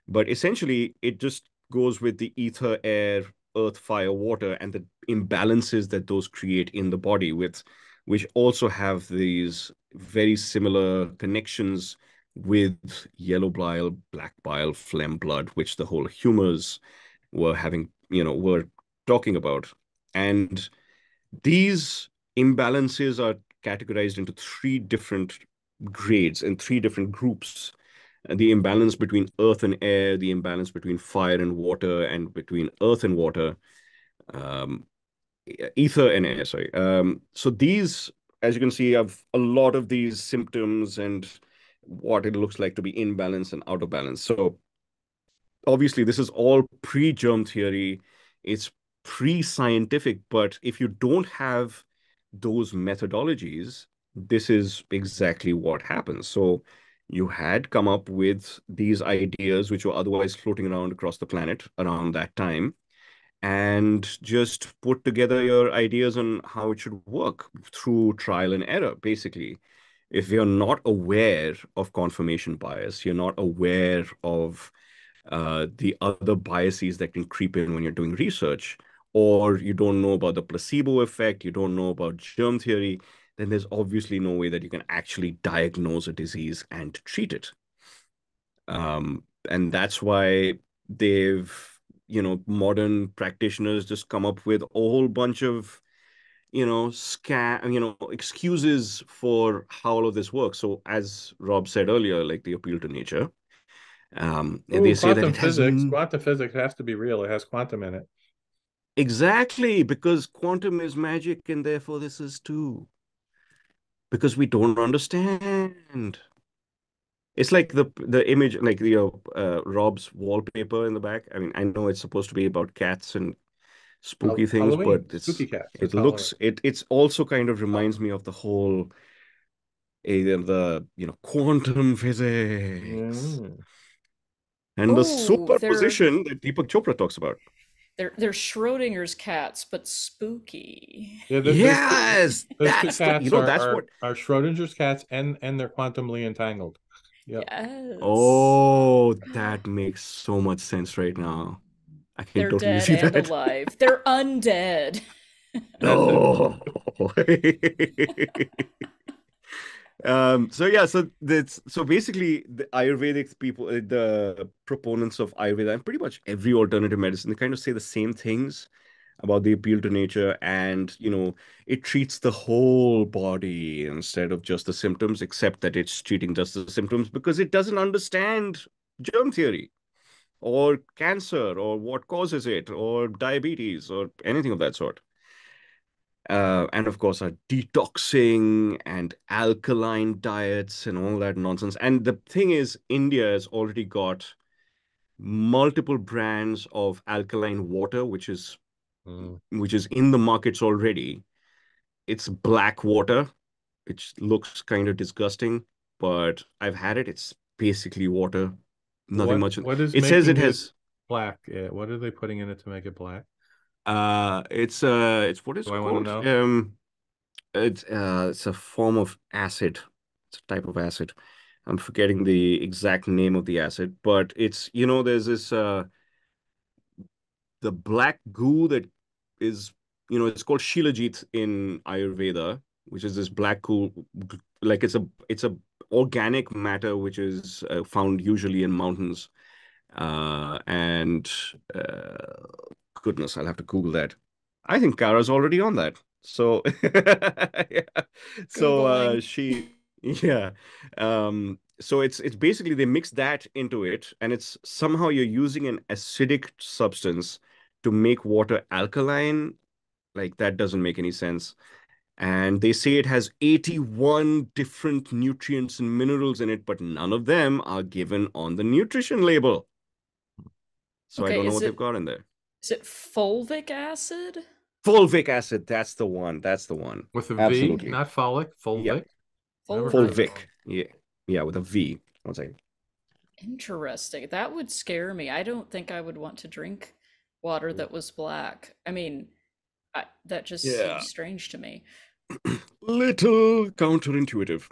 But essentially, it just goes with the ether, air, earth, fire, water, and the imbalances that those create in the body, which also have these very similar connections with yellow bile, black bile, phlegm, blood, which the whole humors were having, were talking about. And these imbalances are categorized into three different grades and three different groups: the imbalance between earth and air, the imbalance between fire and water, and between earth and water, um, ether and air, sorry. So these, as you can see, have a lot of these symptoms and what it looks like to be in balance and out of balance. So obviously, this is all pre-germ theory. It's pre-scientific, but if you don't have those methodologies, this is exactly what happens. So you had come up with these ideas which were otherwise floating around across the planet around that time, and just put together your ideas on how it should work through trial and error, basically. If you're not aware of confirmation bias, you're not aware of the other biases that can creep in when you're doing research, or you don't know about the placebo effect, you don't know about germ theory, then there's obviously no way that you can actually diagnose a disease and treat it. And that's why modern practitioners just come up with a whole bunch of, excuses for how all of this works. So as Rob said earlier, like the appeal to nature, they say that quantum it has physics. Quantum physics has to be real. It has quantum in it. exactly, because quantum is magic, and therefore this is too. Because we don't understand. It's like the image, like Rob's wallpaper in the back. I mean, I know it's supposed to be about cats and spooky things, Halloween, but spooky cats. it looks it's also kind of reminds me of the whole quantum physics and the Oh, superposition that Deepak Chopra talks about. they're Schrodinger's cats, but spooky. Yeah, Yes, those two that's cats that's what. are Schrodinger's cats, and they're quantumly entangled. Yep. Yes. Oh, that makes so much sense right now. I can They're totally dead see and that. alive. They're undead. That's it. Oh. So basically the Ayurvedic people, the proponents of Ayurveda and pretty much every alternative medicine, they kind of say the same things about the appeal to nature, and it treats the whole body instead of just the symptoms, except that it's treating just the symptoms because it doesn't understand germ theory or cancer or what causes it or diabetes or anything of that sort. And of course, our detoxing and alkaline diets and all that nonsense. And the thing is, India has already got multiple brands of alkaline water, which is in the markets already. It's black water, which looks kind of disgusting, but I've had it. It's basically water, nothing much. What is It says it making it has. black? Yeah, what are they putting in it to make it black? It's what is Do I it want to called? know? It's a form of acid. It's a type of acid. I'm forgetting the exact name of the acid, but it's, there's this the black goo that is, it's called Shilajit in Ayurveda, which is this black goo, like it's a organic matter which is found usually in mountains, and goodness, I'll have to Google that. I think Kara's already on that. So, yeah. So Googling. yeah. So it's basically they mix that into it, and it's somehow you're using an acidic substance to make water alkaline. Like that doesn't make any sense. And they say it has 81 different nutrients and minerals in it, but none of them are given on the nutrition label. So I Okay, don't know what they've got in there. is it fulvic acid? Fulvic acid, that's the one. That's the one. With a V, Absolutely. not folic, Yeah. fulvic. Never heard of Fulvic. Fulvic. Yeah. Yeah, with a V. One second. Interesting. That would scare me. I don't think I would want to drink water that was black. I mean, that just Yeah. seems strange to me. Little counterintuitive.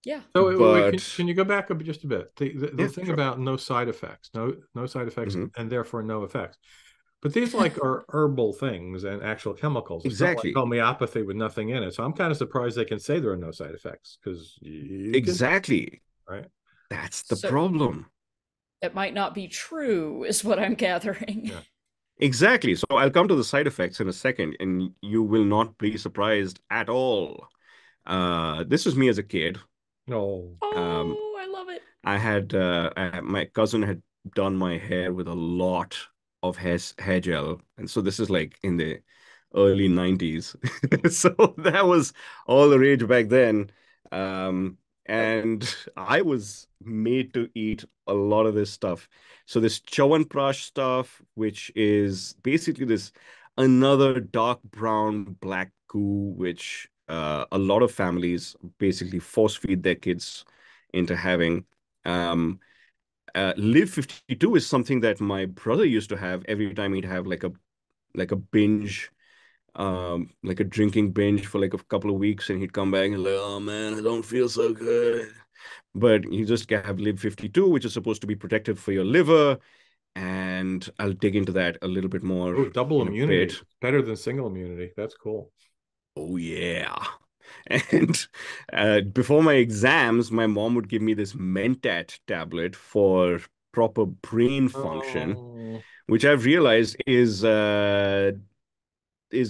Yeah. So But can you go back up just a bit? The yeah, thing sure. about no side effects, no side effects, Mhm. and therefore no effects. But these like are herbal things and actual chemicals. It's not like Exactly. homeopathy with nothing in it. So I'm kind of surprised they can say there are no side effects because you can, Exactly. right? That's the So problem. it might not be true, is what I'm gathering. Yeah. Exactly. So I'll come to the side effects in a second, and you will not be surprised at all. This was me as a kid. No. Oh, I love it. My cousin had done my hair with a lot of hair gel, and so this is like in the early 90s. So that was all the rage back then. And I was made to eat a lot of this stuff. So this Chyawanprash stuff, which is basically this another dark brown black goo, which a lot of families basically force feed their kids into having. Live 52 is something that my brother used to have every time he'd have like a binge, like a drinking binge for like a couple of weeks, and he'd come back and like, oh man, I don't feel so good. But you just have Live 52, which is supposed to be protective for your liver, and I'll dig into that a little bit more Oh, double in a immunity. bit. It's better than single immunity. That's cool. Oh yeah. And before my exams, my mom would give me this Mentat tablet for proper brain function, Oh. which I've realized is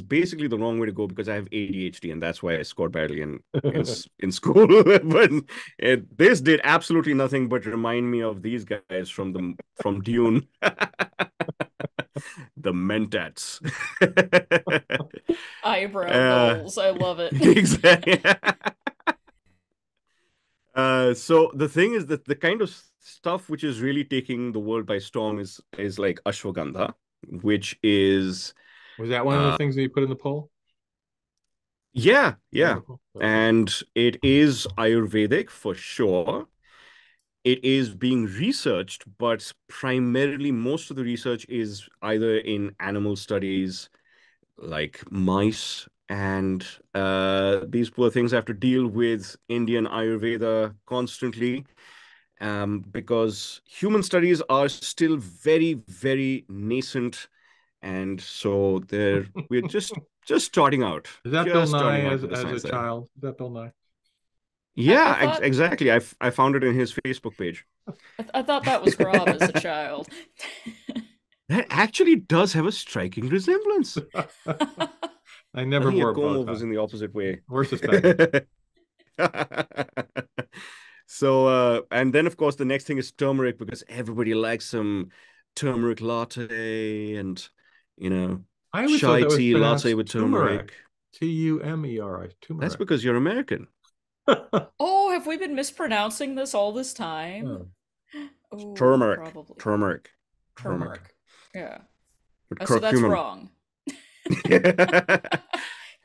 basically the wrong way to go because I have ADHD, and that's why I scored badly in school. But this did absolutely nothing but remind me of these guys from Dune, the Mentats. Eyebrow goals. I love it. Exactly. So the thing is that the kind of stuff which is really taking the world by storm is like ashwagandha, which is Was that one of the things that you put in the poll? yeah. Wonderful. Okay. And it is Ayurvedic for sure. It is being researched, but primarily most of the research is either in animal studies, like mice, and these poor things have to deal with Indian Ayurveda constantly, because human studies are still very, very nascent, and so we're just starting out, Is that Bill just starting Nye out as with the a science there. child? Is that Bill Nye? I Yeah, thought exactly. I found it in his Facebook page. I thought that was Rob as a child. That actually does have a striking resemblance. I I never think a wore a bow comb was tie. in the opposite way. We're suspecting. So, and then of course the next thing is turmeric because everybody likes some turmeric latte and, you know, I always thought chai that was tea latte pronounced with turmeric. turmeric. Tumeri. That's Turmeric. because you're American. Oh, have we been mispronouncing this all this time? Oh. Oh, Turmeric, probably. turmeric, turmeric. Turmeric. Yeah. With So that's curcumin. wrong.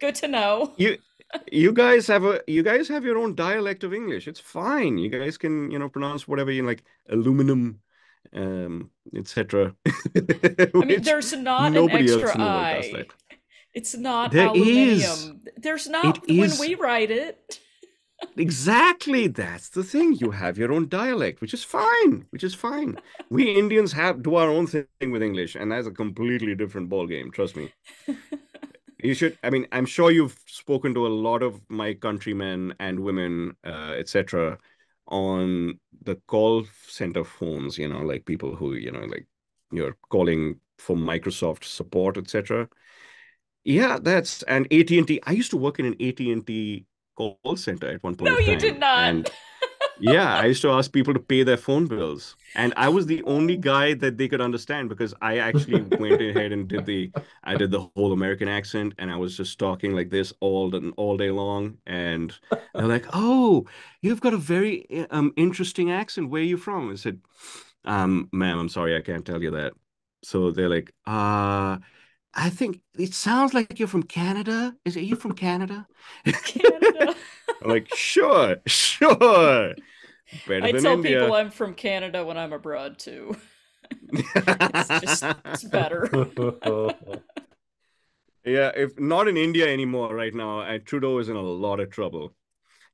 Good to know. You guys have your own dialect of English. It's fine. You guys can, pronounce whatever you like, aluminum, etc. I mean, Which there's not an nobody extra else in the world does that. I. It's not There is. aluminium. There's It not when is we write it. exactly. That's the thing. You have your own dialect, which is fine. Which is fine. We Indians do our own thing with English, and that's a completely different ball game. Trust me. You should. I mean, I'm sure you've spoken to a lot of my countrymen and women, etc., on the call center phones. Like people who, like you're calling for Microsoft support, etc. Yeah, that's and AT&T. I used to work in an AT&T call center at one point No, of you did time, and not. yeah, I used to ask people to pay their phone bills. And I was the only Oh. guy that they could understand because I actually went ahead and I did the whole American accent and I was just talking like this all day long. And they're like, "Oh, you've got a very interesting accent. Where are you from?" I said, ma'am, I'm sorry, I can't tell you that." So they're like, I think it sounds like you're from Canada. Are you from Canada?" Canada. I'm like, sure, sure. Better I than tell people India. I'm from Canada when I'm abroad too. It's better. Yeah, if not in India anymore right now, and Trudeau is in a lot of trouble.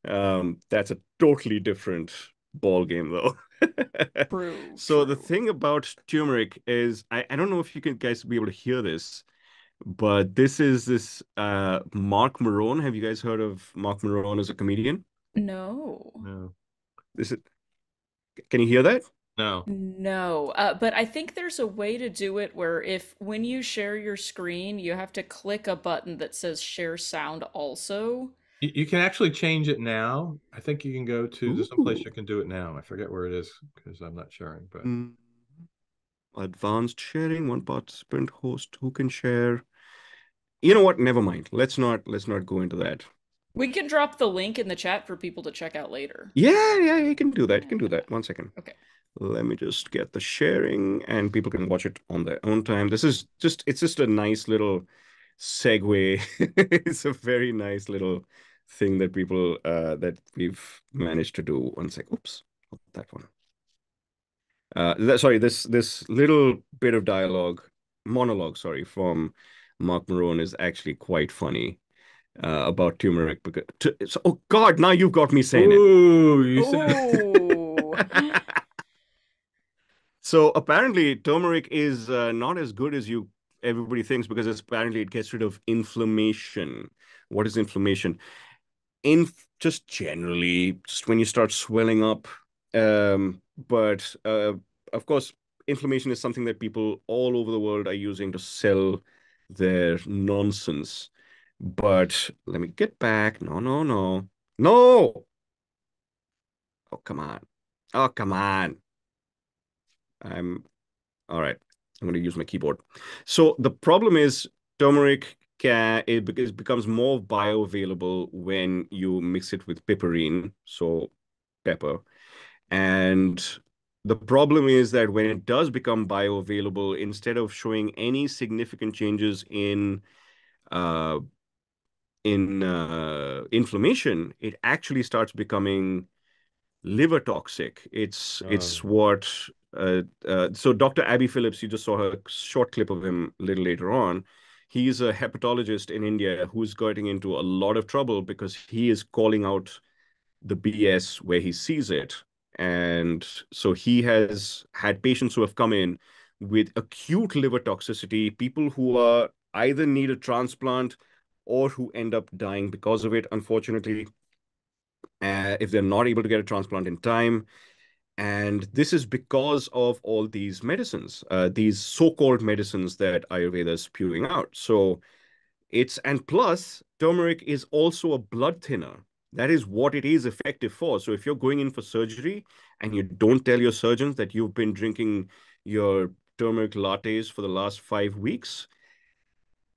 That's a totally different ball game though. True, So the true. thing about turmeric is I don't know if you can guys be able to hear this, but this Mark Maron. Have you guys heard of Mark Maron as a comedian? No. No. This is, can you hear that? No. No, but I think there's a way to do it where if when you share your screen, you have to click a button that says share sound also. You can actually change it now. I think you can go to, there's some place Ooh. you can do it now. I forget where it is because I'm not sharing, but Mm. Advanced sharing, one participant host who can share. You know what? Never mind. Let's not go into that. We can drop the link in the chat for people to check out later. Yeah, yeah, you can do that. You can do Yeah. that. One second. Okay. Let me just get the sharing and people can watch it on their own time. It's just a nice little segue. It's a very nice little thing that people that we've managed to do. One sec. Oops, not that one. Sorry, this little bit of monologue, sorry, from Mark Maron is actually quite funny about turmeric. Oh God, now you've got me saying it. ooh, you said Oh. So apparently, turmeric is not as good as you everybody thinks because apparently it gets rid of inflammation. What is inflammation? In just generally, just when you start swelling up. But of course, inflammation is something that people all over the world are using to sell their nonsense. But let me get back. No, no, no, no. Oh, come on. Oh, come on. I'm all right. I'm going to use my keyboard. So the problem is turmeric it becomes more bioavailable when you mix it with piperine, so pepper. And the problem is that when it does become bioavailable, instead of showing any significant changes uh, in inflammation, it actually starts becoming liver toxic. It's what so Dr. Abby Phillips, you just saw a short clip of him a little later on. He's a hepatologist in India who's getting into a lot of trouble because he is calling out the BS where he sees it. And so he has had patients who have come in with acute liver toxicity, people who are either need a transplant or who end up dying because of it, unfortunately, if they're not able to get a transplant in time. And this is because of all these medicines, these so-called medicines that Ayurveda is spewing out. So and plus, turmeric is also a blood thinner. That is what it is effective for. So if you're going in for surgery and you don't tell your surgeons that you've been drinking your turmeric lattes for the last 5 weeks,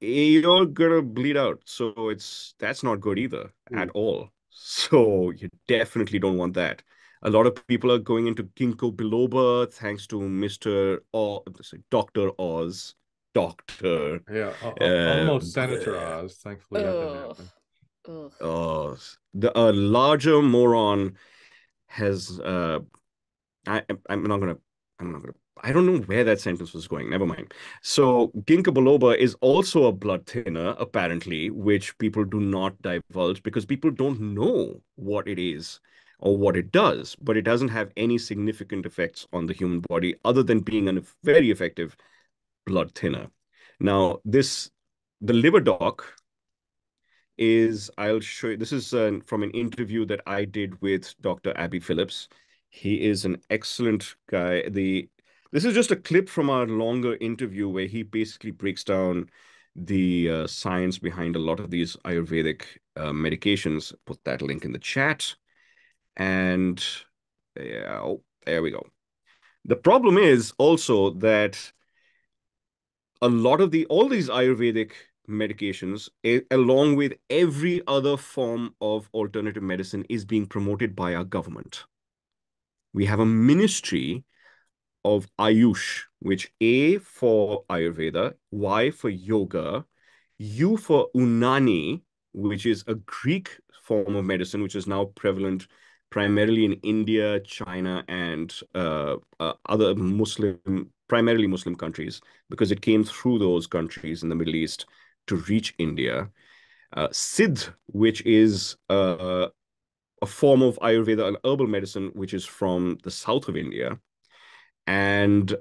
you're gonna bleed out. So that's not good either at all. So you definitely don't want that. A lot of people are going into ginkgo biloba thanks to Mr. Dr. Oz. Doctor. yeah, Uh, almost Senator Oz. Thankfully, that didn't Ugh. happen. Ugh. the a larger moron has I'm not gonna I'm not gonna I don't know where that sentence was going. Never mind. So ginkgo biloba is also a blood thinner, apparently, which people do not divulge because people don't know what it is or what it does, but it doesn't have any significant effects on the human body other than being a very effective blood thinner. Now, the liver doc I'll show you. This is from an interview that I did with Dr. Abby Phillips. He is an excellent guy. This is just a clip from our longer interview where he basically breaks down the science behind a lot of these Ayurvedic medications. Put that link in the chat. And yeah, oh, there we go. The problem is also that all these Ayurvedic medications, along with every other form of alternative medicine, is being promoted by our government. We have a ministry of Ayush, which A for Ayurveda, Y for yoga, U for Unani, which is a Greek form of medicine, which is now prevalent primarily in India, China, and other primarily Muslim countries, because it came through those countries in the Middle East to reach India. Siddh, which is a form of Ayurveda, an herbal medicine, which is from the south of India. And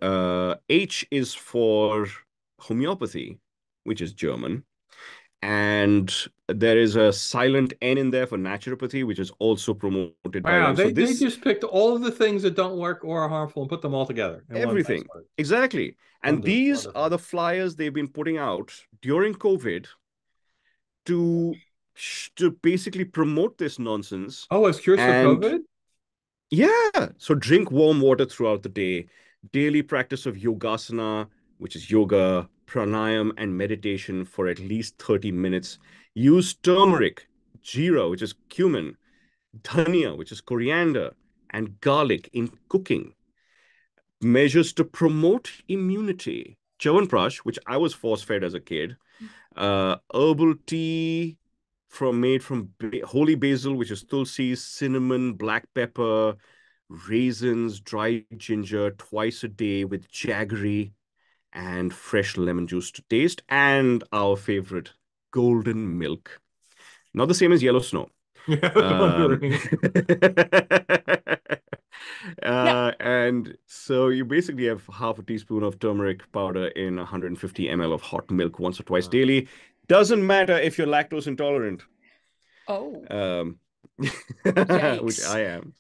H is for homeopathy, which is German. And there is a silent N in there for naturopathy, which is also promoted by Wow, them. So they just picked all of the things that don't work or are harmful and put them all together in one place. Everything. Exactly. And Wonderful, these wonderful. are the flyers they've been putting out during COVID to basically promote this nonsense. Oh, it's cures for And COVID? yeah, so drink warm water throughout the day, daily practice of yogasana, which is yoga, pranayam, and meditation for at least 30 minutes. Use turmeric, jeera, which is cumin, dhania, which is coriander, and garlic in cooking. Measures to promote immunity. Chyawanprash, which I was force-fed as a kid. Herbal tea made from holy basil, which is tulsi, cinnamon, black pepper, raisins, dried ginger twice a day with jaggery and fresh lemon juice to taste, and our favorite, golden milk. Not the same as yellow snow. Yeah, I was wondering. And so you basically have half a teaspoon of turmeric powder in 150 ml of hot milk once or twice daily. Doesn't matter if you're lactose intolerant. Oh, Which yikes. I am.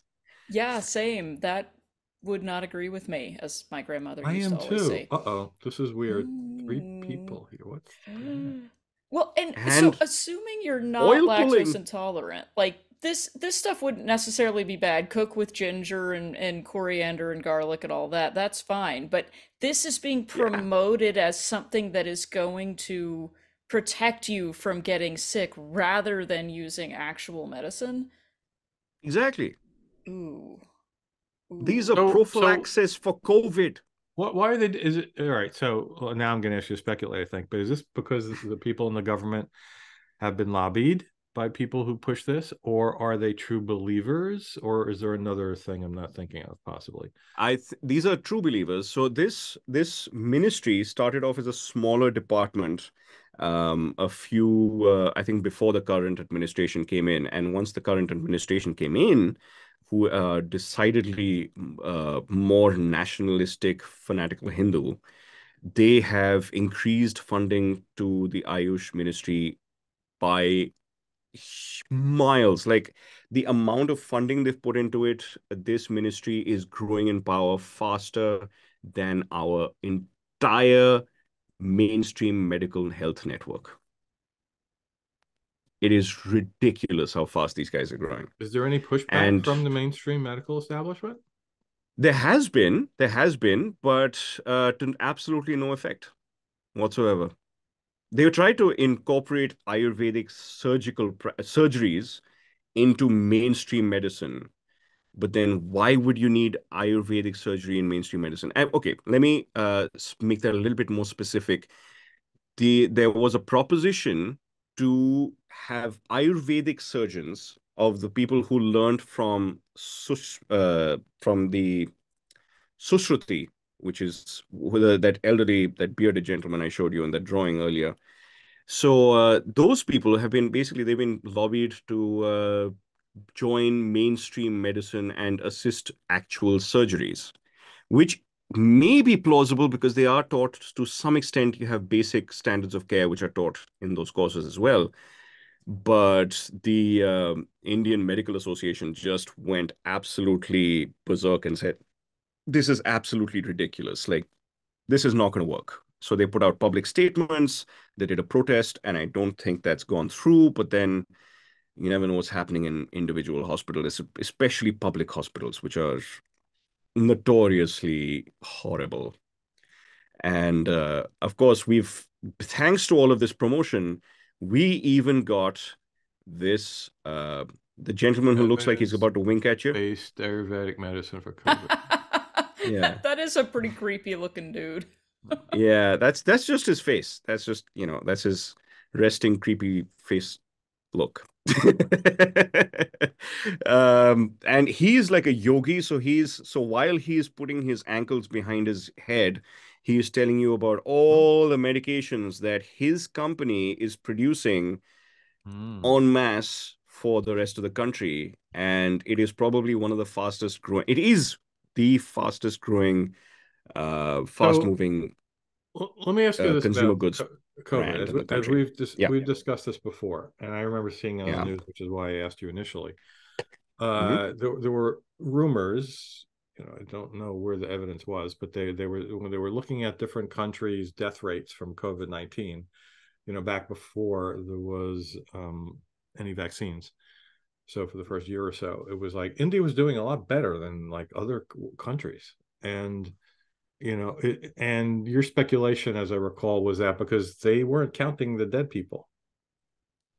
Yeah, same. That would not agree with me, as my grandmother I used to am always too. say. Uh-oh, this is weird. 3 Mm. people here. What's going on? Well, and so And assuming you're not oil lactose pulling. intolerant, like this stuff wouldn't necessarily be bad. Cook with ginger and coriander and garlic and all that. That's fine. But this is being Yeah, promoted as something that is going to protect you from getting sick rather than using actual medicine. exactly. Ooh. These Ooh. are So prophylaxis for COVID. why are they, is it, all right, so well, now I'm going to ask you to speculate, I think, but is this because the people in the government have been lobbied by people who push this, or are they true believers, or is there another thing I'm not thinking of possibly? These are true believers. So this ministry started off as a smaller department, I think before the current administration came in, and once the current administration came in, who are decidedly more nationalistic, fanatical Hindu, they have increased funding to the Ayush ministry by miles. Like the amount of funding they've put into it, this ministry is growing in power faster than our entire mainstream medical health network. It is ridiculous how fast these guys are growing. Is there any pushback And from the mainstream medical establishment? there has been, but to absolutely no effect whatsoever. They tried to incorporate Ayurvedic surgeries into mainstream medicine. But then why would you need Ayurvedic surgery in mainstream medicine? Okay, let me make that a little bit more specific. There was a proposition to have Ayurvedic surgeons of the people who learned from the Sushruti, which is that bearded gentleman I showed you in that drawing earlier. So those people have been they've been lobbied to join mainstream medicine and assist actual surgeries, which may be plausible because they are taught to some extent. You have basic standards of care which are taught in those courses as well. But the Indian Medical Association just went absolutely berserk and said, this is absolutely ridiculous. Like, this is not going to work. So they put out public statements. They did a protest, and I don't think that's gone through. But then you never know what's happening in individual hospitals, especially public hospitals, which are notoriously horrible. And of course, thanks to all of this promotion, we even got this, the gentleman who looks like he's about to wink at you. Based Ayurvedic medicine for COVID. Yeah. That is a pretty creepy looking dude. Yeah, that's just his face. That's just, that's his resting creepy face look. And he's like a yogi, so while he's putting his ankles behind his head, he's telling you about all the medications that his company is producing en masse for the rest of the country. And it is probably one of the fastest growing, it is the fastest growing, fast moving Let me ask you this consumer about goods COVID. brand in the As country. we've discussed this before, and I remember seeing it on the news, which is why I asked you initially. There were rumors. I don't know where the evidence was, but they were when they were looking at different countries' death rates from COVID-19. Back before there was any vaccines. So for the first year or so, it was like India was doing a lot better than like other countries, and and your speculation, as I recall, was that because they weren't counting the dead people.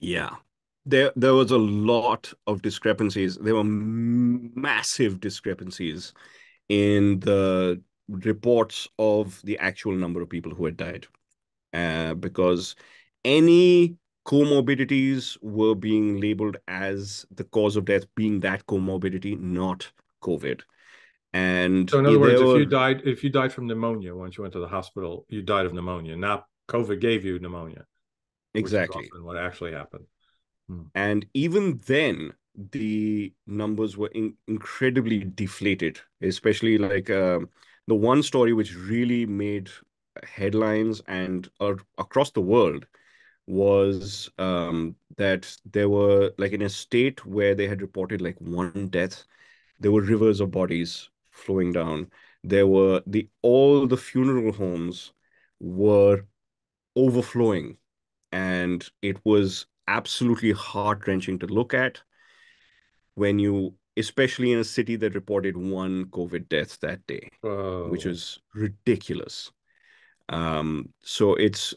Yeah. There was a lot of discrepancies. There were massive discrepancies in the reports of the actual number of people who had died. Because any comorbidities were being labeled as the cause of death being that comorbidity, not COVID. And so in other words, if you died from pneumonia once you went to the hospital, you died of pneumonia. Not COVID gave you pneumonia. Exactly. Which is often what actually happened. And even then, the numbers were incredibly deflated, especially like the one story which really made headlines and across the world was that there were, like, in a state where they had reported like one death, there were rivers of bodies flowing down. There were all the funeral homes were overflowing, and it was absolutely heart-wrenching to look at especially in a city that reported one COVID death that day, which is ridiculous. So this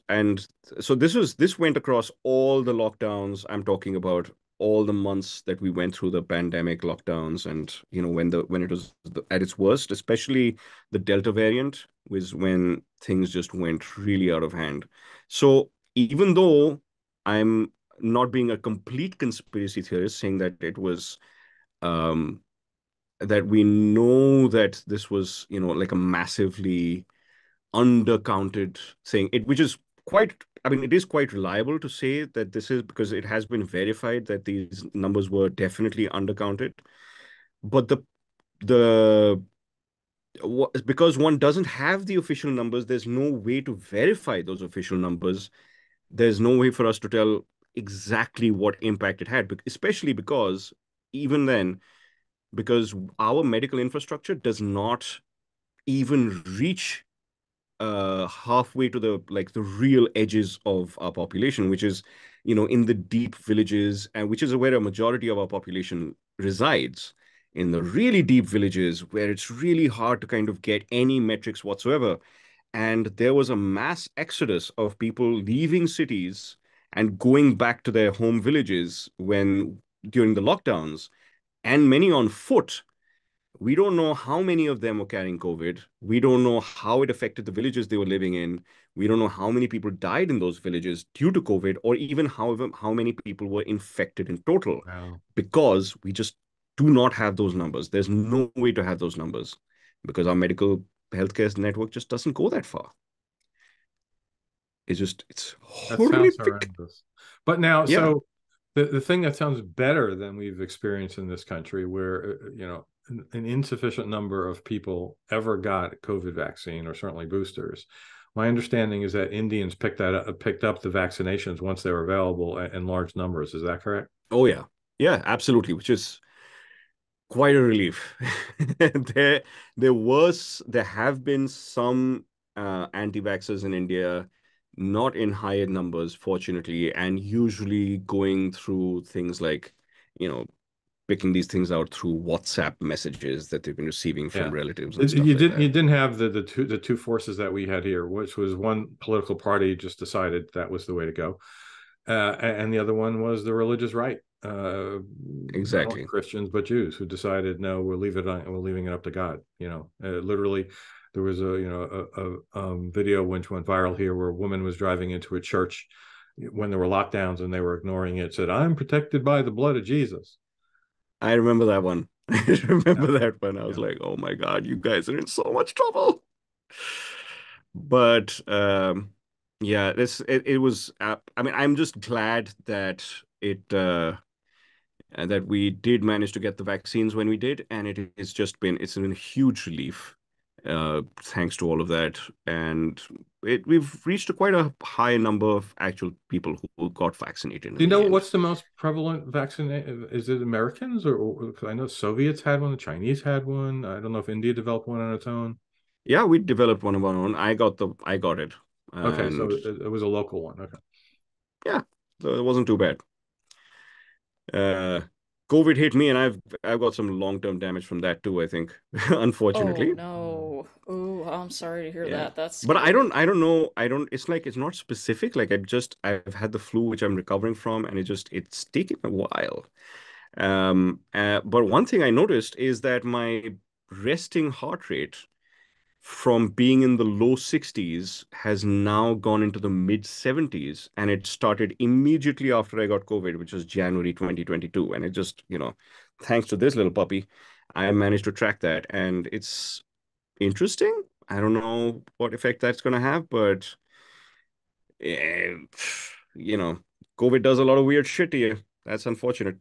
went across all the lockdowns. I'm talking about all the months that we went through the pandemic lockdowns, and when it was at its worst, especially the Delta variant was when things just went really out of hand. So even though I'm not being a complete conspiracy theorist saying that it was that we know that this was like a massively undercounted thing, which is quite, I mean, it is quite reliable to say that this is because it has been verified that these numbers were definitely undercounted. But because one doesn't have the official numbers, there's no way to verify those official numbers. There's no way for us to tell exactly what impact it had, especially because even then, because our medical infrastructure does not even reach halfway to the real edges of our population, which is in the deep villages, and which is where a majority of our population resides, in the really deep villages where it's really hard to kind of get any metrics whatsoever. And there was a mass exodus of people leaving cities and going back to their home villages during the lockdowns, and many on foot. We don't know how many of them were carrying COVID. We don't know how it affected the villages they were living in. We don't know how many people died in those villages due to COVID, or even how many people were infected in total. Wow. Because we just do not have those numbers. There's no way to have those numbers because our medical healthcare network just doesn't go that far. It's horrific. That sounds horrendous. But now, yeah. So the thing that sounds better than we've experienced in this country, where an insufficient number of people ever got COVID vaccine, or certainly boosters. My understanding is that Indians picked up the vaccinations once they were available in large numbers. Is that correct? Oh yeah, yeah, absolutely. Which is quite a relief. There, there have been some anti-vaxxers in India, not in high numbers, fortunately, and usually going through things like, you know, picking these things out through WhatsApp messages that they've been receiving from Yeah. relatives and stuff like You that. didn't have the two forces that we had here, which was one political party just decided that was the way to go, and the other one was the religious right, not only Exactly. Christians but Jews, who decided no, we're leaving it up to God. Literally, there was a video which went viral here where a woman was driving into a church when there were lockdowns and they were ignoring it. Said, "I'm protected by the blood of Jesus." I remember that one. I Yeah, remember that one. I was yeah. like, oh my God, you guys are in so much trouble. But yeah, it was I mean, I'm just glad that it that we did manage to get the vaccines when we did, and it's been a huge relief thanks to all of that. And we've reached quite a high number of actual people who got vaccinated Do you in know the end. what's the most prevalent vaccine? Is it Americans or 'cause I know Soviets had one, the Chinese had one. I don't know if India developed one on its own. Yeah, we developed one of our own. I got it. Okay, so And it was a local one. Okay. yeah, so it wasn't too bad. Uh, COVID hit me, and I've got some long-term damage from that too, I think, Oh unfortunately. no. Ooh, I'm sorry to hear Yeah. that. That's But scary. I don't know. It's like it's not specific. Like I've had the flu, which I'm recovering from, and it's taking a while. But one thing I noticed is that my resting heart rate from being in the low 60s has now gone into the mid 70s, and it started immediately after I got COVID, which was January 2022. And it just, thanks to this little puppy, I managed to track that, and it's interesting. I don't know what effect that's going to have, but eh, you know COVID does a lot of weird shit to you. That's unfortunate.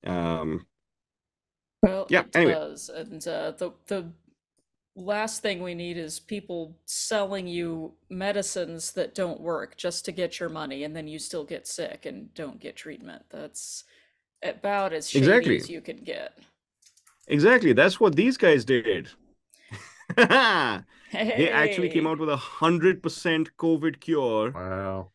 um Well, yeah, it anyway. does. And the last thing we need is people selling you medicines that don't work just to get your money, and then you still get sick and don't get treatment. That's about as shady Exactly. as you can get. Exactly, that's what these guys did. They actually came Hey. out with 100% COVID cure, Wow.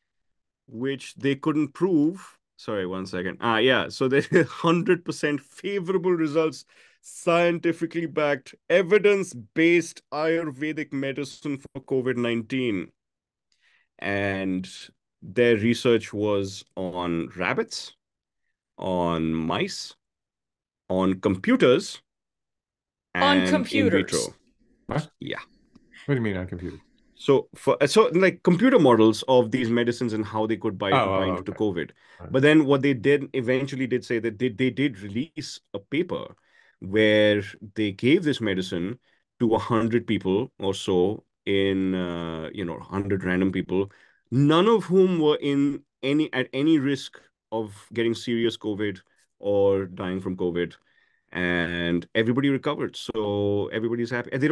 which they couldn't prove. Sorry, one second. Yeah. So they 100% favorable results, scientifically backed, evidence-based Ayurvedic medicine for COVID-19. And their research was on rabbits, on mice, on computers, On and in computers. vitro. What? Yeah. What do you mean on computers? So like computer models of these medicines and how they could Oh, bind to okay. COVID. All right. But then what they did eventually did say that they did release a paper where they gave this medicine to 100 people or so in 100 random people, none of whom were in any risk of getting serious COVID or dying from COVID, and everybody recovered. So everybody's happy. And they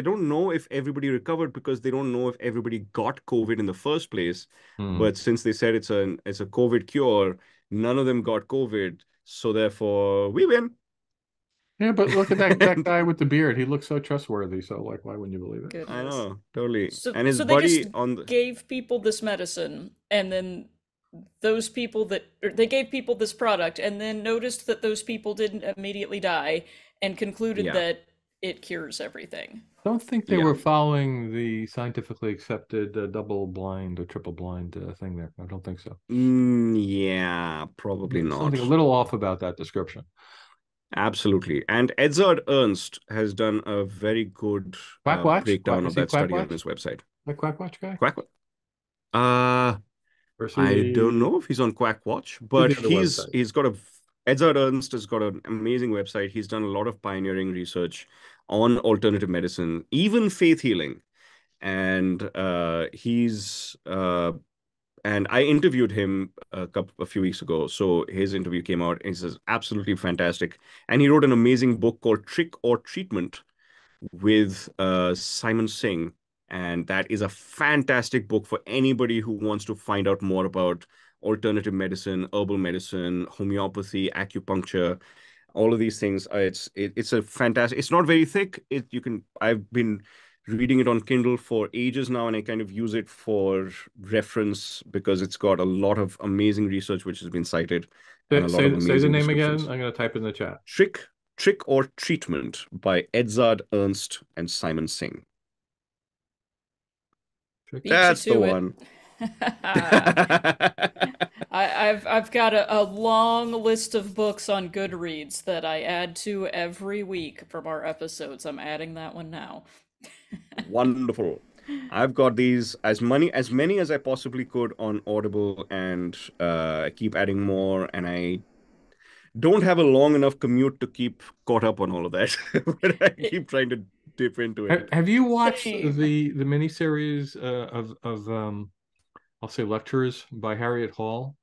don't know if everybody recovered because they don't know if everybody got COVID in the first place. Hmm. But since they said it's a COVID cure, none of them got COVID. So therefore, we win. Yeah, but look at that And guy with the beard. He looks so trustworthy. So, like, why wouldn't you believe it? I Goodness. know, totally. So And his so they just buddy on the gave people this medicine, and then those people that or they gave people this product and then noticed that those people didn't immediately die and concluded yeah, that it cures everything. Don't think they yeah. were following the scientifically accepted double blind or triple blind thing there. I don't think so. Yeah, probably There's something not. a little off about that description. Absolutely. And Edzard Ernst has done a very good Quackwatch? breakdown of Is he that study on Quackwatch? his website. That Quackwatch guy? Quack. Uh, Or is I don't he know if he's on Quack Watch, who's but the other website? he's got a Edzard Ernst has got an amazing website. He's done a lot of pioneering research on alternative medicine, even faith healing. And and I interviewed him a few weeks ago. So his interview came out and he says absolutely fantastic. And he wrote an amazing book called Trick or Treatment with Simon Singh. And that is a fantastic book for anybody who wants to find out more about alternative medicine, herbal medicine, homeopathy, acupuncture. All of these things. It's a fantastic. It's not very thick. I've been reading it on Kindle for ages now, and I kind of use it for reference because it's got a lot of amazing research which has been cited and a lot of Say the amazing name again. descriptions. I'm going to type in the chat. Trick or Treatment by Edzard Ernst and Simon Singh. Beat you That's the to it. one. I've got a long list of books on Goodreads that I add to every week from our episodes. I'm adding that one now. Wonderful. I've got these as many as I possibly could on Audible, and I keep adding more, and I don't have a long enough commute to keep caught up on all of that, but I keep trying to dip into it. Have you watched Same. the miniseries of I'll say lectures by Harriet Hall,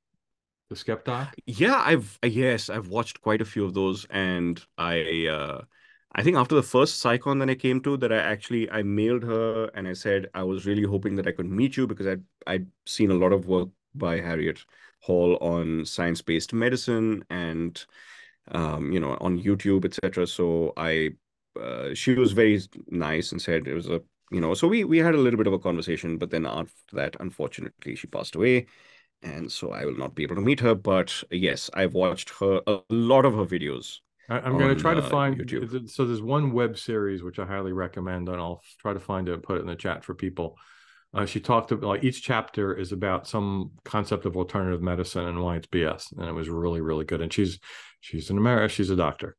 the Skepdoc? Yeah, I've watched quite a few of those, and I think after the first Psychon that I came to, that I mailed her and I said I was really hoping that I could meet you because I'd seen a lot of work by Harriet Hall on science-based medicine and on YouTube, etc. So she was very nice and said it was so we had a little bit of a conversation, but then after that, unfortunately, she passed away. And so I will not be able to meet her. But yes, I've watched a lot of her videos I'm going to try to find YouTube. So there's one web series which I highly recommend, and I'll try to find it and put it in the chat for people. She talked about, like, each chapter is about some concept of alternative medicine and why it's BS, and it was really, really good. And she's in America. She's a doctor.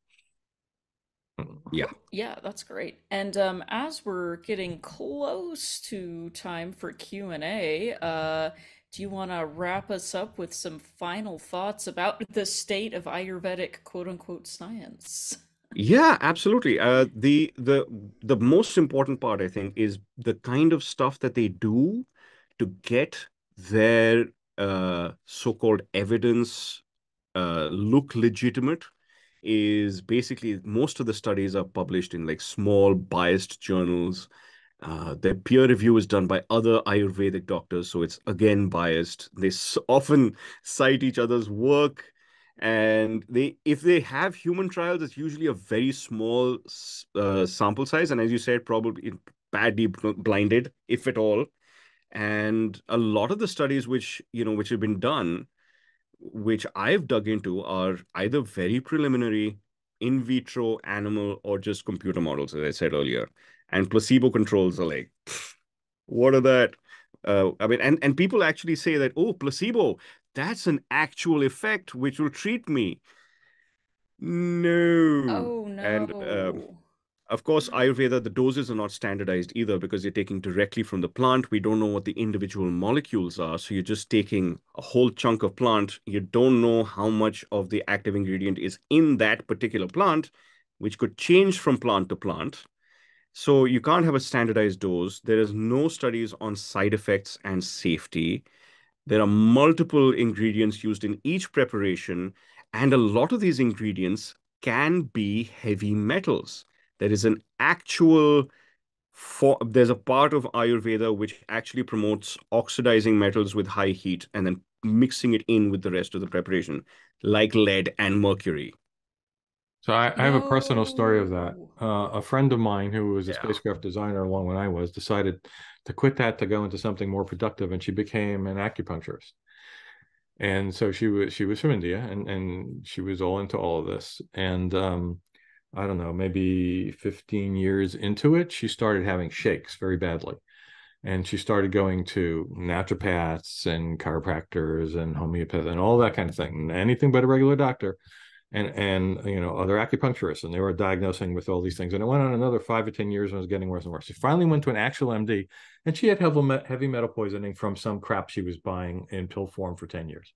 Yeah, that's great. And as we're getting close to time for Q&A, do you want to wrap us up with some final thoughts about the state of Ayurvedic quote unquote science? Yeah, absolutely. The most important part, I think, is the kind of stuff that they do to get their so-called evidence look legitimate. Is basically most of the studies are published in like small biased journals. Their peer review is done by other Ayurvedic doctors, so it's again biased. They often cite each other's work, and if they have human trials, it's usually a very small sample size, and as you said, probably badly blinded, if at all. And a lot of the studies which have been done, which I've dug into, are either very preliminary, in vitro, animal, or just computer models, as I said earlier. And placebo controls are like, what are that? I mean, and people actually say that, oh, placebo, that's an actual effect which will treat me. No. Oh And no. of course, Ayurveda, the doses are not standardized either because you're taking directly from the plant. We don't know what the individual molecules are. So you're just taking a whole chunk of plant. You don't know how much of the active ingredient is in that particular plant, which could change from plant to plant. So you can't have a standardized dose. There is no studies on side effects and safety. There are multiple ingredients used in each preparation, and a lot of these ingredients can be heavy metals. There is an actual there's a part of Ayurveda which actually promotes oxidizing metals with high heat and then mixing it in with the rest of the preparation, like lead and mercury. So I have a personal story of that. No. A friend of mine who was a Yeah. spacecraft designer along when I was decided to quit that to go into something more productive, and she became an acupuncturist. And so she was from India, and she was all into all of this. And I don't know, maybe 15 years into it, she started having shakes very badly. And she started going to naturopaths and chiropractors and homeopaths and all that kind of thing, anything but a regular doctor, and other acupuncturists, and they were diagnosing with all these things. And it went on another 5 or 10 years and it was getting worse and worse. She finally went to an actual MD, and she had heavy metal poisoning from some crap she was buying in pill form for 10 years.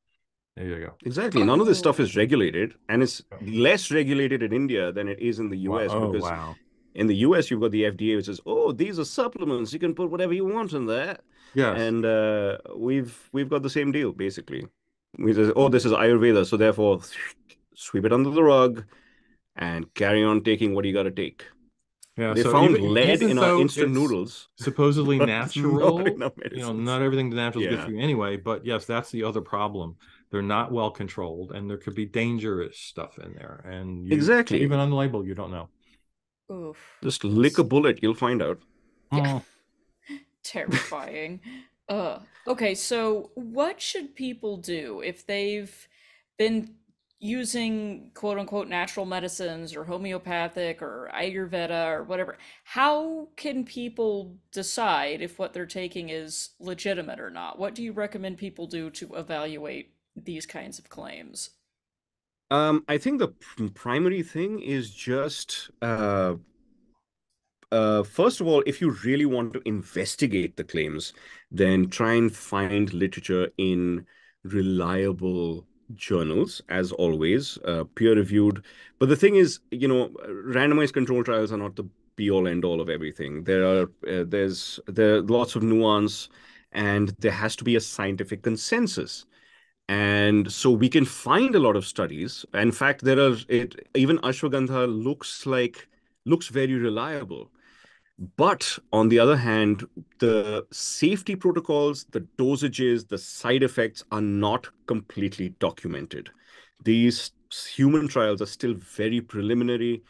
There you go. Exactly. None of this stuff is Oh. regulated, and it's less regulated in India than it is in the US Oh, because wow. in the US you've got the FDA, which says, "Oh, these are supplements. You can put whatever you want in there." Yes. And we've got the same deal basically. We say, "Oh, this is Ayurveda, so therefore sweep it under the rug and carry on taking what you got to take." Yeah. They So found even lead even in our though instant it's noodles, supposedly but not natural, in our medicines. not everything the natural is good Yeah. for you anyway. But yes, that's the other problem. they're not well controlled, and there could be dangerous stuff in there. And Exactly. even on the label, you don't know. Oof. Just lick a bullet, you'll find out. Yeah. Terrifying. Okay, so what should people do if they've been using quote unquote natural medicines or homeopathic or Ayurveda or whatever? How can people decide if what they're taking is legitimate or not? What do you recommend people do to evaluate these kinds of claims? I think the primary thing is just first of all, if you really want to investigate the claims, then try and find literature in reliable journals, as always, peer-reviewed. But the thing is, randomized control trials are not the be-all end-all of everything. There are lots of nuance, and there has to be a scientific consensus. And so we can find a lot of studies. In fact, even ashwagandha looks very reliable. But on the other hand, the safety protocols, the dosages, the side effects are not completely documented. These human trials are still very preliminary,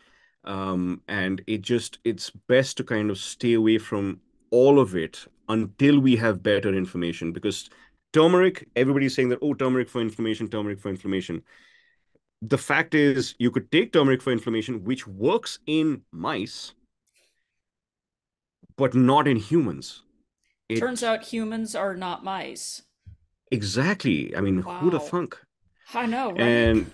and it's best to kind of stay away from all of it until we have better information. Because turmeric, everybody's saying that, oh, turmeric for inflammation, turmeric for inflammation. The fact is, you could take turmeric for inflammation, which works in mice, but not in humans. Turns out humans are not mice. Exactly. I mean, who the Wow. thunk? I know, right? And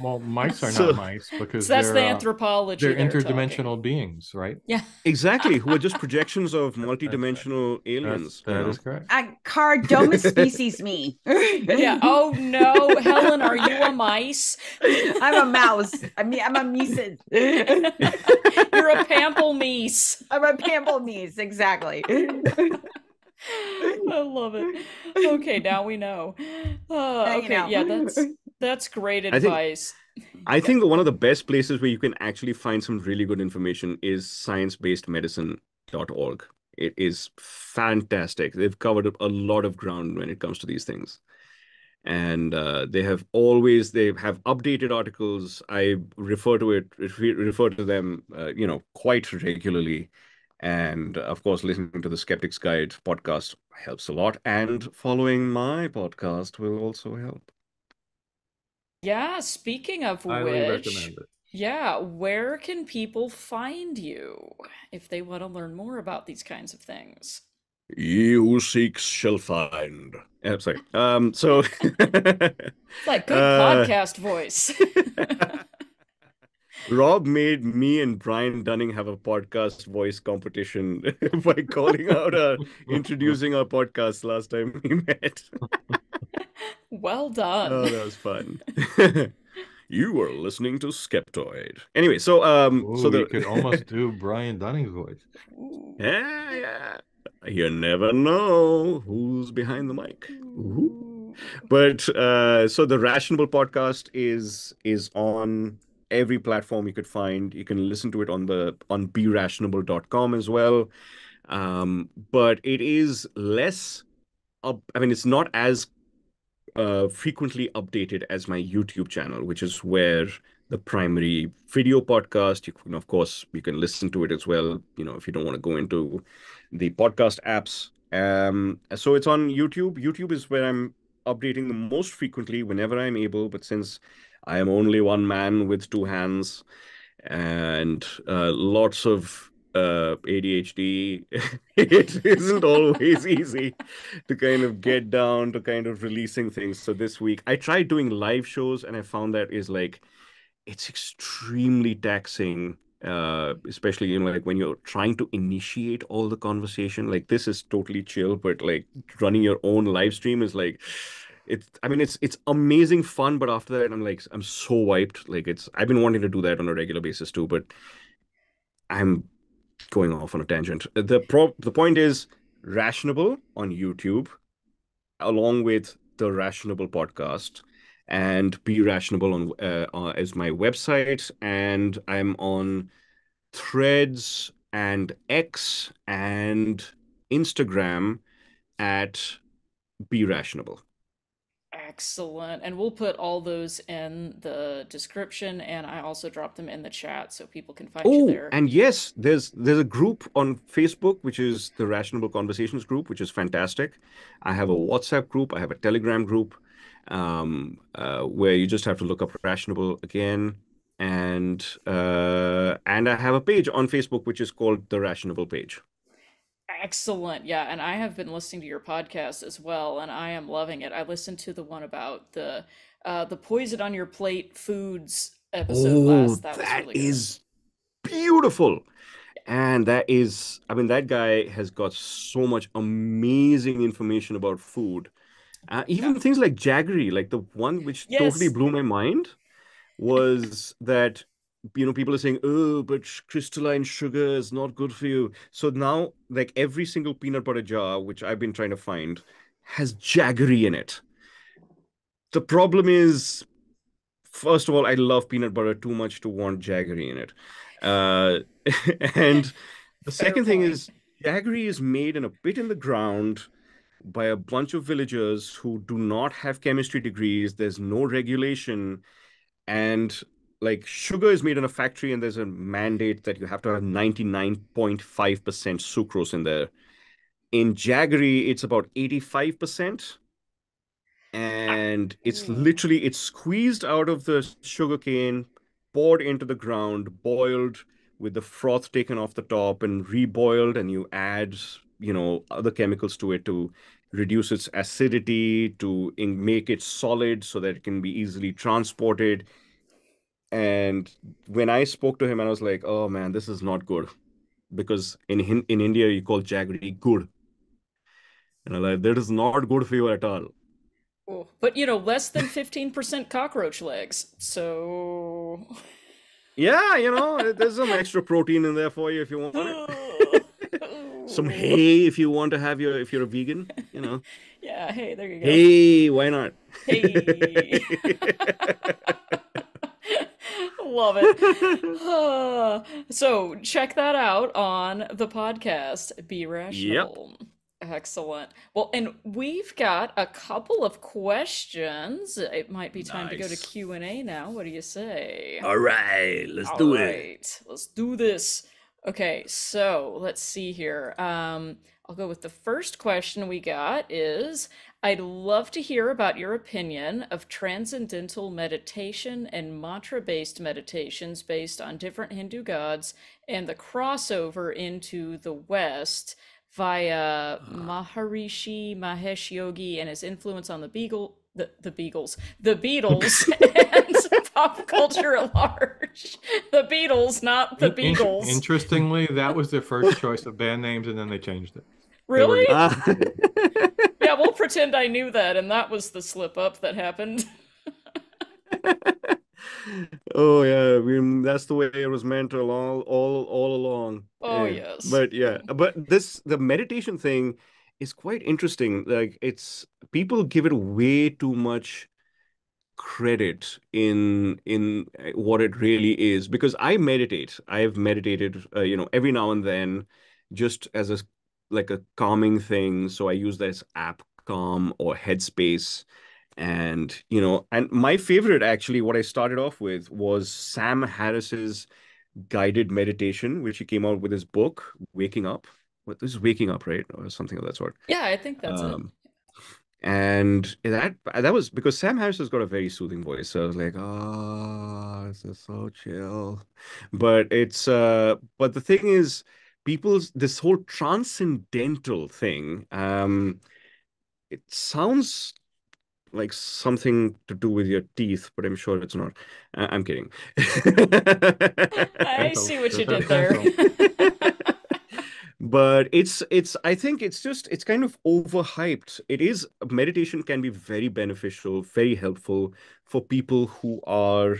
Well, mice are So- not mice because So that's the they're anthropology they're they're interdimensional talking. beings, right? Yeah. exactly, who are just projections of multidimensional aliens. That is correct. Car, don't species me. Yeah. Oh no, Helen, are you a mice? I'm a mouse. I'm a meeses. You're a pamplemousse. I'm a pamplemousse, exactly. I love it. Okay, now we know. Okay, yeah, that's great advice. I think one of the best places where you can actually find some really good information is sciencebasedmedicine.org. It is fantastic. They've covered up a lot of ground when it comes to these things. And they have updated articles. I refer to them, quite regularly. And of course, listening to the Skeptics Guide podcast helps a lot. And following my podcast will also help. Yeah, speaking of Highly which, recommend it. yeah, where can people find you if they want to learn more about these kinds of things? He who seeks shall find. Sorry. So It's like good podcast voice. Rob made me and Brian Dunning have a podcast voice competition by introducing our podcast last time we met. Well done. Oh, that was fun. You are listening to Skeptoid. Anyway, so we could almost do Brian Dunning's voice. yeah. You never know who's behind the mic. Ooh. But so the Rationable podcast is on every platform you could find. You can listen to it on berationable.com as well. But it is less it's not as frequently updated as my YouTube channel, which is where the primary video podcast, of course, you can listen to it as well, if you don't want to go into the podcast apps. So it's on YouTube. YouTube is where I'm updating the most frequently whenever I'm able, but since I am only one man with two hands and lots of ADHD, it isn't always easy to kind of get down to kind of releasing things. So this week I tried doing live shows and I found that it's extremely taxing, especially, like when you're trying to initiate all the conversation. Like this is totally chill, but like running your own live stream is like, it's amazing fun, but after that I'm so wiped. Like I've been wanting to do that on a regular basis too, but I'm going off on a tangent. The point is Rationable on YouTube, along with the Rationable podcast, and Be Rationable as my website, and I'm on Threads and X and Instagram at Be Rationable. Excellent. And we'll put all those in the description, and I also dropped them in the chat so people can find you Oh, there. and yes, there's a group on Facebook, which is the Rationable Conversations group, which is fantastic. I have a WhatsApp group, I have a Telegram group, where you just have to look up Rationable again. And I have a page on Facebook which is called the Rationable page. Excellent. Yeah, and I have been listening to your podcast as well, and I am loving it. I listened to the one about the poison on your plate foods episode Oh, last. That was that really good. is beautiful. And that is, I mean, that guy has got so much amazing information about food. Even things like jaggery, like the one which totally Yes. blew my mind was that, people are saying, oh, but crystalline sugar is not good for you. So now, like every single peanut butter jar, which I've been trying to find, has jaggery in it. The problem is, first of all, I love peanut butter too much to want jaggery in it. And the Fair second thing point. is, jaggery is made in a pit in the ground by a bunch of villagers who do not have chemistry degrees. There's no regulation. And like sugar is made in a factory, and there's a mandate that you have to have 99.5% sucrose in there. In jaggery, it's about 85%. And it's literally, it's squeezed out of the sugarcane, poured into the ground, boiled with the froth taken off the top and reboiled, and you add, other chemicals to it to reduce its acidity, to make it solid so that it can be easily transported. And when I spoke to him, I was like, oh man, this is not good. Because in India, you call jaggery good. And I'm like, that is not good for you at all. Oh, but less than 15% cockroach legs. So Yeah, there's some extra protein in there for you if you want it. Some hay if you want to have if you're a vegan. Yeah, hey, there you go. Hey, why not? Hey. Love it. So check that out on the podcast, Be Rational. Yep. Excellent. Well, and we've got a couple of questions. It might be time to go to Q&A now. What do you say? All right, let's do it. Let's do this. Okay, so let's see here. I'll go with the first question we got is, I'd love to hear about your opinion of transcendental meditation and mantra-based meditations based on different Hindu gods and the crossover into the West via Maharishi Mahesh Yogi and his influence on the Beatles and pop culture at large. The Beatles, not the Beagles. Interestingly, that was their first choice of band names, and then they changed it. Really? Yeah, we'll pretend I knew that, and that was the slip up that happened. Oh yeah, that's the way it was meant all along. Oh yes. But the meditation thing is quite interesting. Like, people give it way too much credit in what it really is, because I meditate. I've meditated, every now and then, just as a calming thing. So I use this app, Calm or Headspace. And my favorite, actually, what I started off with was Sam Harris's guided meditation, which he came out with his book, Waking Up. This is Waking Up, right? Or something of that sort. Yeah, I think that's it. And that was because Sam Harris has got a very soothing voice. So I was like, oh, this is so chill. But but the thing is, this whole transcendental thing, it sounds like something to do with your teeth, but I'm sure it's not. I'm kidding. I see what you did there. But I think it's kind of overhyped. Meditation can be very beneficial, very helpful for people who are,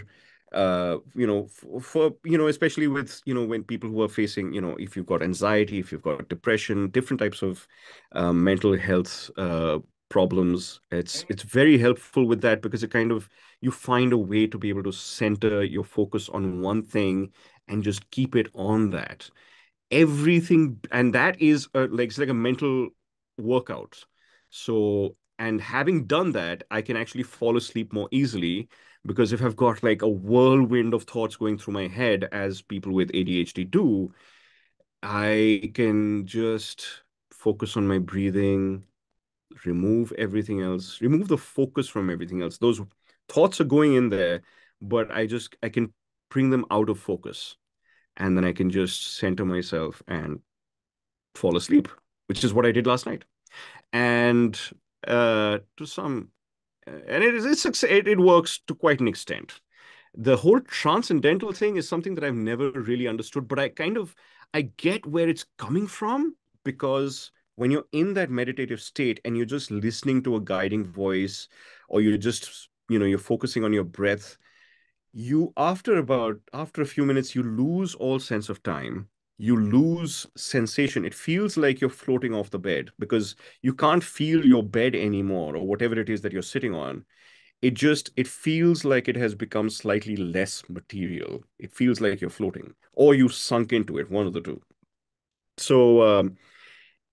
especially with, when people who are facing, if you've got anxiety, if you've got depression, different types of mental health problems. It's very helpful with that, because you find a way to be able to center your focus on one thing and just keep it on that. Everything, and that is it's like a mental workout. So And having done that, I can actually fall asleep more easily, because if I've got like a whirlwind of thoughts going through my head, as people with ADHD do, I can just focus on my breathing, remove everything else, remove the focus from everything else. Those thoughts are going in there, but I can bring them out of focus, and then I can just center myself and fall asleep, which is what I did last night. And to some, and it works to quite an extent. The whole transcendental thing is something that I've never really understood, but I get where it's coming from, because when you're in that meditative state and you're just listening to a guiding voice, or you're just, you're focusing on your breath, after a few minutes, you lose all sense of time. You lose sensation. It feels like you're floating off the bed, because you can't feel your bed anymore, or whatever it is that you're sitting on. It feels like it has become slightly less material. It feels like you're floating, or you sunk into it, one of the two. So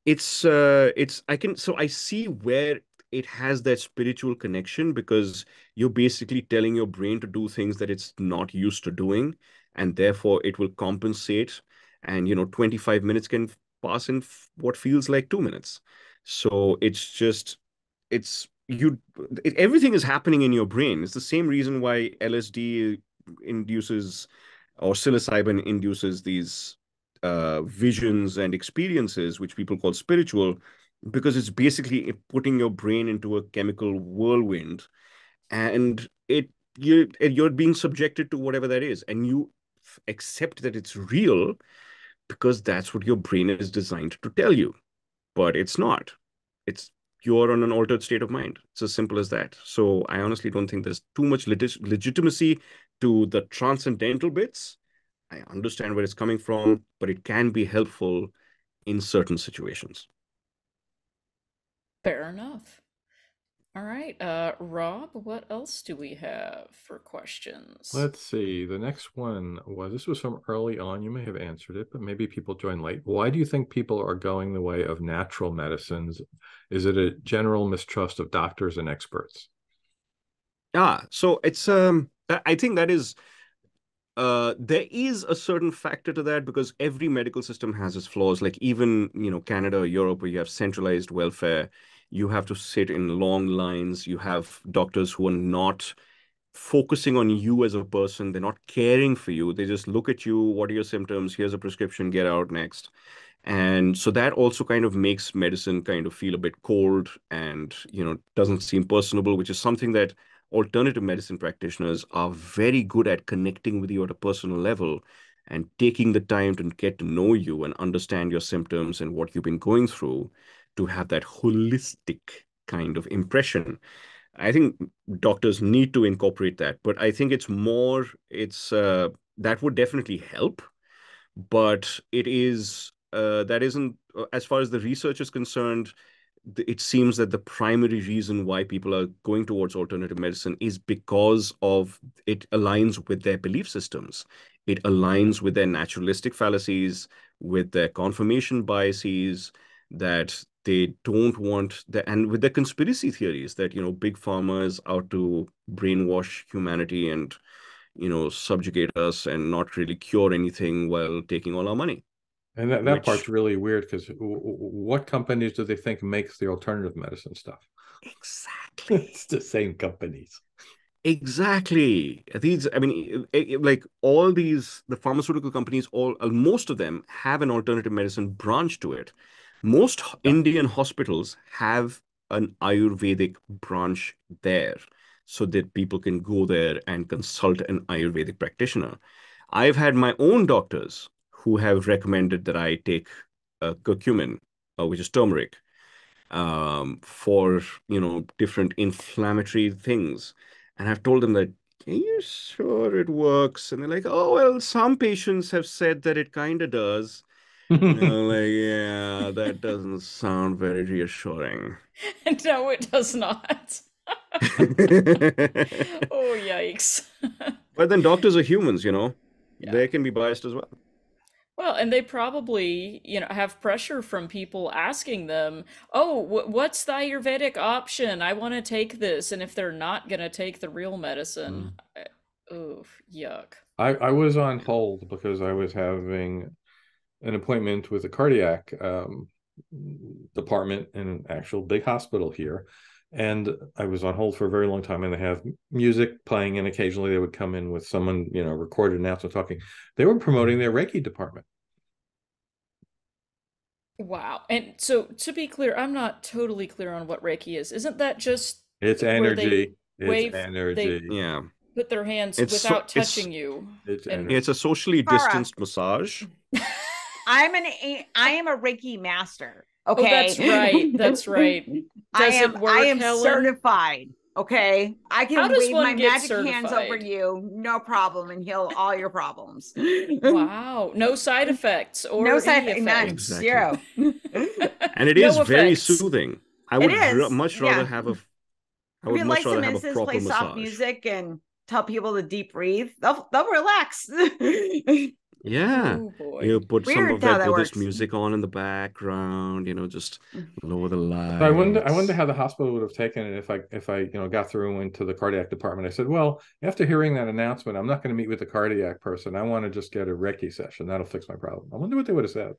I see where it has that spiritual connection, because you're basically telling your brain to do things that it's not used to doing, and therefore it will compensate. And 25 minutes can pass in what feels like 2 minutes. So everything is happening in your brain. It's the same reason why LSD induces, or psilocybin induces, these visions and experiences, which people call spiritual, because it's basically putting your brain into a chemical whirlwind, and you're being subjected to whatever that is, and you accept that it's real, because that's what your brain is designed to tell you. But it's not. It's You're on an altered state of mind. It's as simple as that. So I honestly don't think there's too much legitimacy to the transcendental bits. I understand where it's coming from, but it can be helpful in certain situations. Fair enough. All right, Rob, what else do we have for questions? Let's see. The next one this was from early on. You may have answered it, but maybe people joined late. Why do you think people are going the way of natural medicines? Is it a general mistrust of doctors and experts? So it's I think that is there is a certain factor to that, because every medical system has its flaws. Like, even, Canada or Europe, where you have centralized welfare, you have to sit in long lines. You have doctors who are not focusing on you as a person. They're not caring for you. They just look at you. What are your symptoms? Here's a prescription. Get out next. And so that also kind of makes medicine kind of feel a bit cold, and, doesn't seem personable, which is something that alternative medicine practitioners are very good at, connecting with you at a personal level and taking the time to get to know you and understand your symptoms and what you've been going through, to have that holistic kind of impression. I think doctors need to incorporate that, but I think that would definitely help, but that isn't, as far as the research is concerned. It seems that the primary reason why people are going towards alternative medicine is because of it aligns with their belief systems. It aligns with their naturalistic fallacies, with their confirmation biases, that they don't want and with their conspiracy theories that, big pharma is out to brainwash humanity and, subjugate us and not really cure anything while taking all our money. And that part's really weird, because what companies do they think makes the alternative medicine stuff? Exactly. It's the same companies. Exactly. Like the pharmaceutical companies, most of them have an alternative medicine branch to it. Most Indian hospitals have an Ayurvedic branch there, so that people can go there and consult an Ayurvedic practitioner. I've had my own doctors who have recommended that I take curcumin, which is turmeric, for, different inflammatory things. And I've told them that, are you sure it works? And they're like, oh, well, some patients have said that it kind of does. And I'm like, yeah, that doesn't sound very reassuring. No, it does not. Oh, yikes. But then doctors are humans, Yeah. They can be biased as well. Well, and they probably, have pressure from people asking them, "Oh, what's the Ayurvedic option? I want to take this." And if they're not going to take the real medicine, oof, yuck. I was on hold because I was having an appointment with a cardiac department in an actual big hospital here. And I was on hold for a very long time, and they have music playing, and occasionally they would come in with someone, recorded announcement talking. They were promoting their Reiki department. Wow. And so to be clear, I'm not totally clear on what Reiki is. Isn't that just It's where they energy. wave, It's energy. Yeah. put their hands It's without touching you? It's And energy. It's a socially Cara. distanced massage. I am a Reiki master. oh, Okay. that's right. That's right. Does it work, I am Helen? certified. Okay. I How can does wave one my get magic hands over certified? you, no problem, and heal all your problems. Wow. No side effects or No side any effect, none, effects. Exactly. zero. And it No is very effects. soothing. I would is, much rather yeah. have a I If would you much light rather some have a incense, proper play soft massage. music, and tell people to deep breathe, they'll relax. Yeah. Oh boy. You put some Weird of how that that Buddhist works. music on in the background, just lower the lights. So I wonder how the hospital would have taken it if I got through and went to the cardiac department. I said, well, after hearing that announcement, I'm not going to meet with the cardiac person. I want to just get a Reiki session. That'll fix my problem. I wonder what they would have said.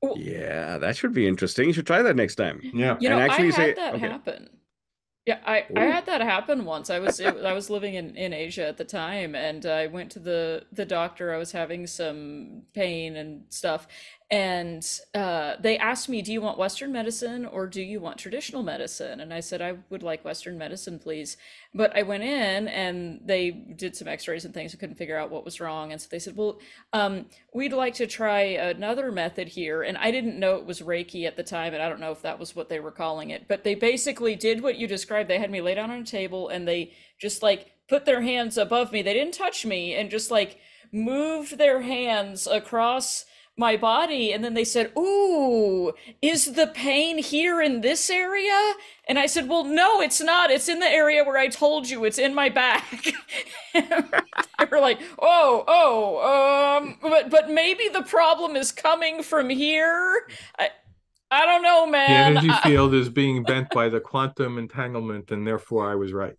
Well, Yeah, that should be interesting. You should try that next time. Yeah. I And actually had say, that okay. happen. Yeah, I Ooh. had that happen once. I was living in Asia at the time, and I went to the doctor. I was having some pain and stuff, and they asked me, "Do you want Western medicine or do you want traditional medicine?" And I said, "I would like Western medicine, please." But I went in and they did some X-rays and things. I couldn't figure out what was wrong, and so they said, "Well, we'd like to try another method here." And I didn't know it was Reiki at the time, and I don't know if that was what they were calling it. But they basically did what you described. They had me lay down on a table, and they just like put their hands above me. They didn't touch me, and just like moved their hands across my body, and then they said, "Ooh, is the pain here in this area?" And I said, "Well, no, it's not. It's in the area where I told you. It's in my back." They were like, but maybe the problem is coming from here. I don't know, The man. energy field is being bent by the quantum entanglement, and therefore I was right.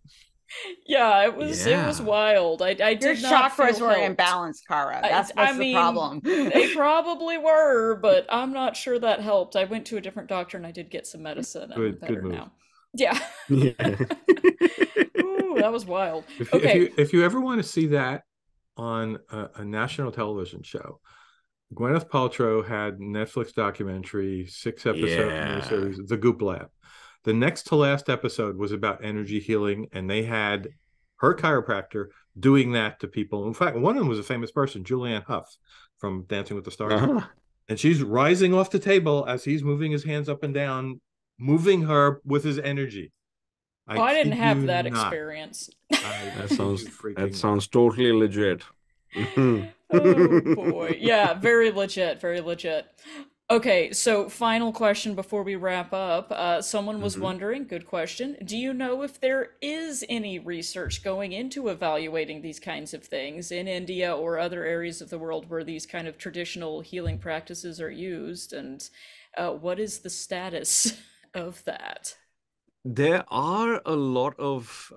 Yeah, it was wild. I Your did not feel chakras were helped. imbalanced, Kara. I That's the mean, problem. They probably were, but I'm not sure that helped. I went to a different doctor and I did get some medicine, and I'm Good better move. now. Yeah. Yeah. Ooh, that was wild. If Okay. if you ever want to see that on a national television show, Gwyneth Paltrow had Netflix documentary, 6-episode Yeah. miniseries, The Goop Lab. The next to last episode was about energy healing, and they had her chiropractor doing that to people. In fact, one of them was a famous person, Julianne Hough from Dancing with the Stars. Uh-huh. And she's rising off the table as he's moving his hands up and down, moving her with his energy. I didn't kid have you that not. experience. That sounds totally legit. Oh boy. Yeah, very legit, very legit. Okay, so final question before we wrap up. Someone was wondering, good question, do you know if there is any research going into evaluating these kinds of things in India or other areas of the world where these kind of traditional healing practices are used? And what is the status of that? There are a lot of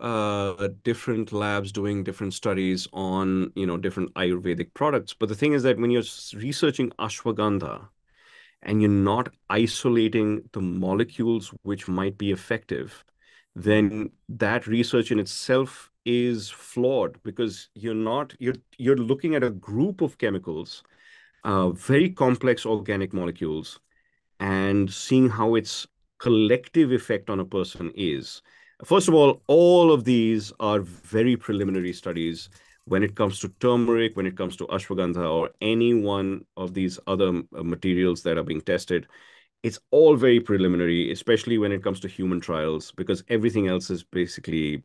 different labs doing different studies on, different Ayurvedic products. But the thing is that when you're researching ashwagandha and you're not isolating the molecules which might be effective, then that research in itself is flawed because you're looking at a group of chemicals, very complex organic molecules, and seeing how its collective effect on a person is. First of all of these are very preliminary studies when it comes to turmeric, when it comes to ashwagandha, or any one of these other materials that are being tested. It's all very preliminary, especially when it comes to human trials, because everything else is basically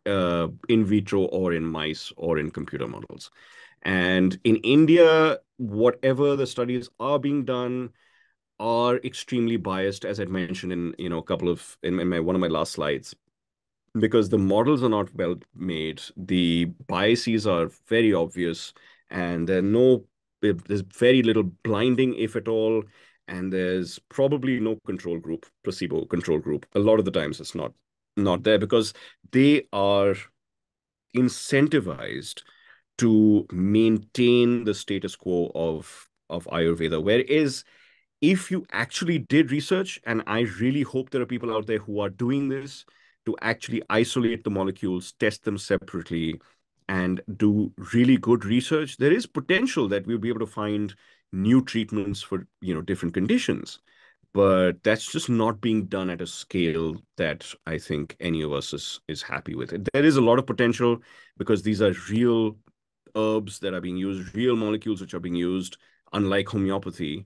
in vitro or in mice or in computer models. And in India, whatever the studies are being done are extremely biased, as I mentioned in a couple of one of my last slides, because the models are not well made, the biases are very obvious, and there are no there's very little blinding, if at all, and there's probably no control group, placebo control group. A lot of the times it's not there because they are incentivized to maintain the status quo of Ayurveda. Whereas if you actually did research, and I really hope there are people out there who are doing this to actually isolate the molecules, test them separately, and do really good research, there is potential that we'll be able to find new treatments for different conditions. But that's just not being done at a scale that I think any of us is happy with. There is a lot of potential because these are real herbs that are being used, real molecules which are being used, unlike homeopathy.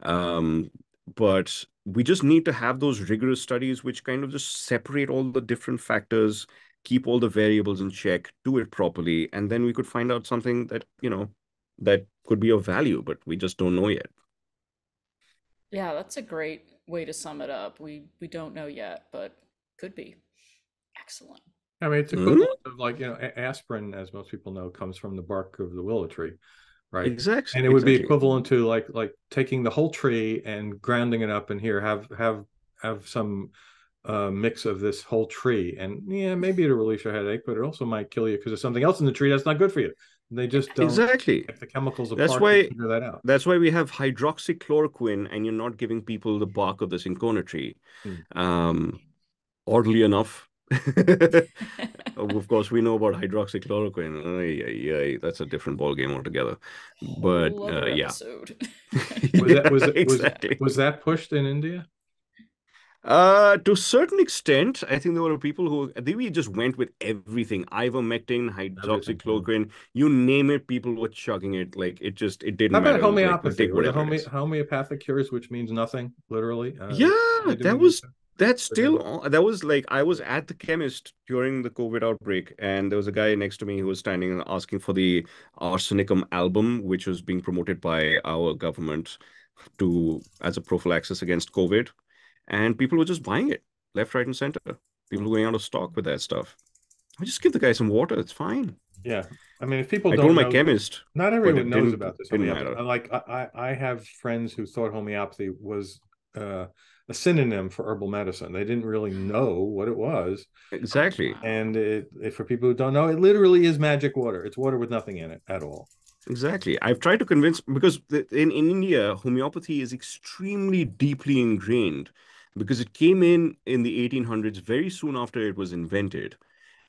Um, but we just need to have those rigorous studies which kind of just separate all the different factors, keep all the variables in check, do it properly, and then we could find out something that, that could be of value, but we just don't know yet. Yeah, that's a great way to sum it up. We don't know yet, but could be. Excellent. I mean, it's equivalent of like, aspirin, as most people know, comes from the bark of the willow tree, right? Exactly. And it would be equivalent to like taking the whole tree and grounding it up, and here have some mix of this whole tree, and yeah, maybe it'll release your headache, but it also might kill you because there's something else in the tree that's not good for you. They just don't take the chemicals apart to figure that out. That's why we have hydroxychloroquine, and you're not giving people the bark of the cinchona tree. Oddly enough, of course, we know about hydroxychloroquine. That's a different ballgame altogether. But yeah, was that pushed in India? To a certain extent, I think there were people who we just went with everything: ivermectin, hydroxychloroquine, you name it. People were chugging it. Like it didn't matter. How about homeopathy? Were the homeopathic cures, which means nothing, literally? That was like, I was at the chemist during the COVID outbreak, and there was a guy next to me who was standing and asking for the arsenicum album, which was being promoted by our government as a prophylaxis against COVID. And people were just buying it left, right, and center. People were going out of stock with that stuff. I just give the guy some water. It's fine. Yeah. I mean, if people I told my chemist. Not everyone knows about this. Like, I have friends who thought homeopathy was a synonym for herbal medicine. They didn't really know what it was. Exactly. And for people who don't know, it literally is magic water. It's water with nothing in it at all. Exactly. I've tried to convince, because in India, homeopathy is extremely deeply ingrained, because it came in the 1800s, very soon after it was invented.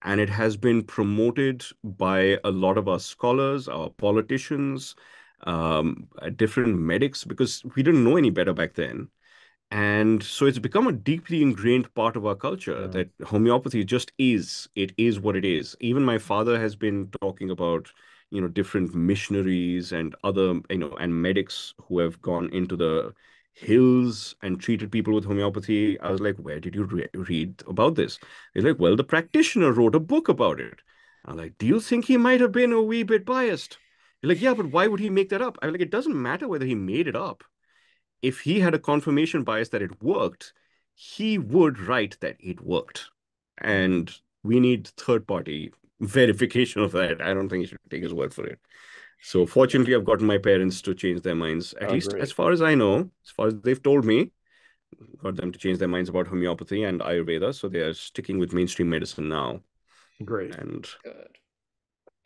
And it has been promoted by a lot of our scholars, our politicians, different medics, because we didn't know any better back then. And so it's become a deeply ingrained part of our culture that homeopathy just is. It is what it is. Even my father has been talking about, different missionaries and other, and medics who have gone into the hills and treated people with homeopathy. I was like, where did you read about this? He's like, well, the practitioner wrote a book about it. I'm like, do you think he might have been a wee bit biased? He's like, yeah, but why would he make that up? I'm like, it doesn't matter whether he made it up. If he had a confirmation bias that it worked, he would write that it worked. And we need third-party verification of that. I don't think you should take his word for it. So fortunately, I've gotten my parents to change their minds, at least as far as I know, as far as they've told me, got them to change their minds about homeopathy and Ayurveda. So they are sticking with mainstream medicine now. Great. And good.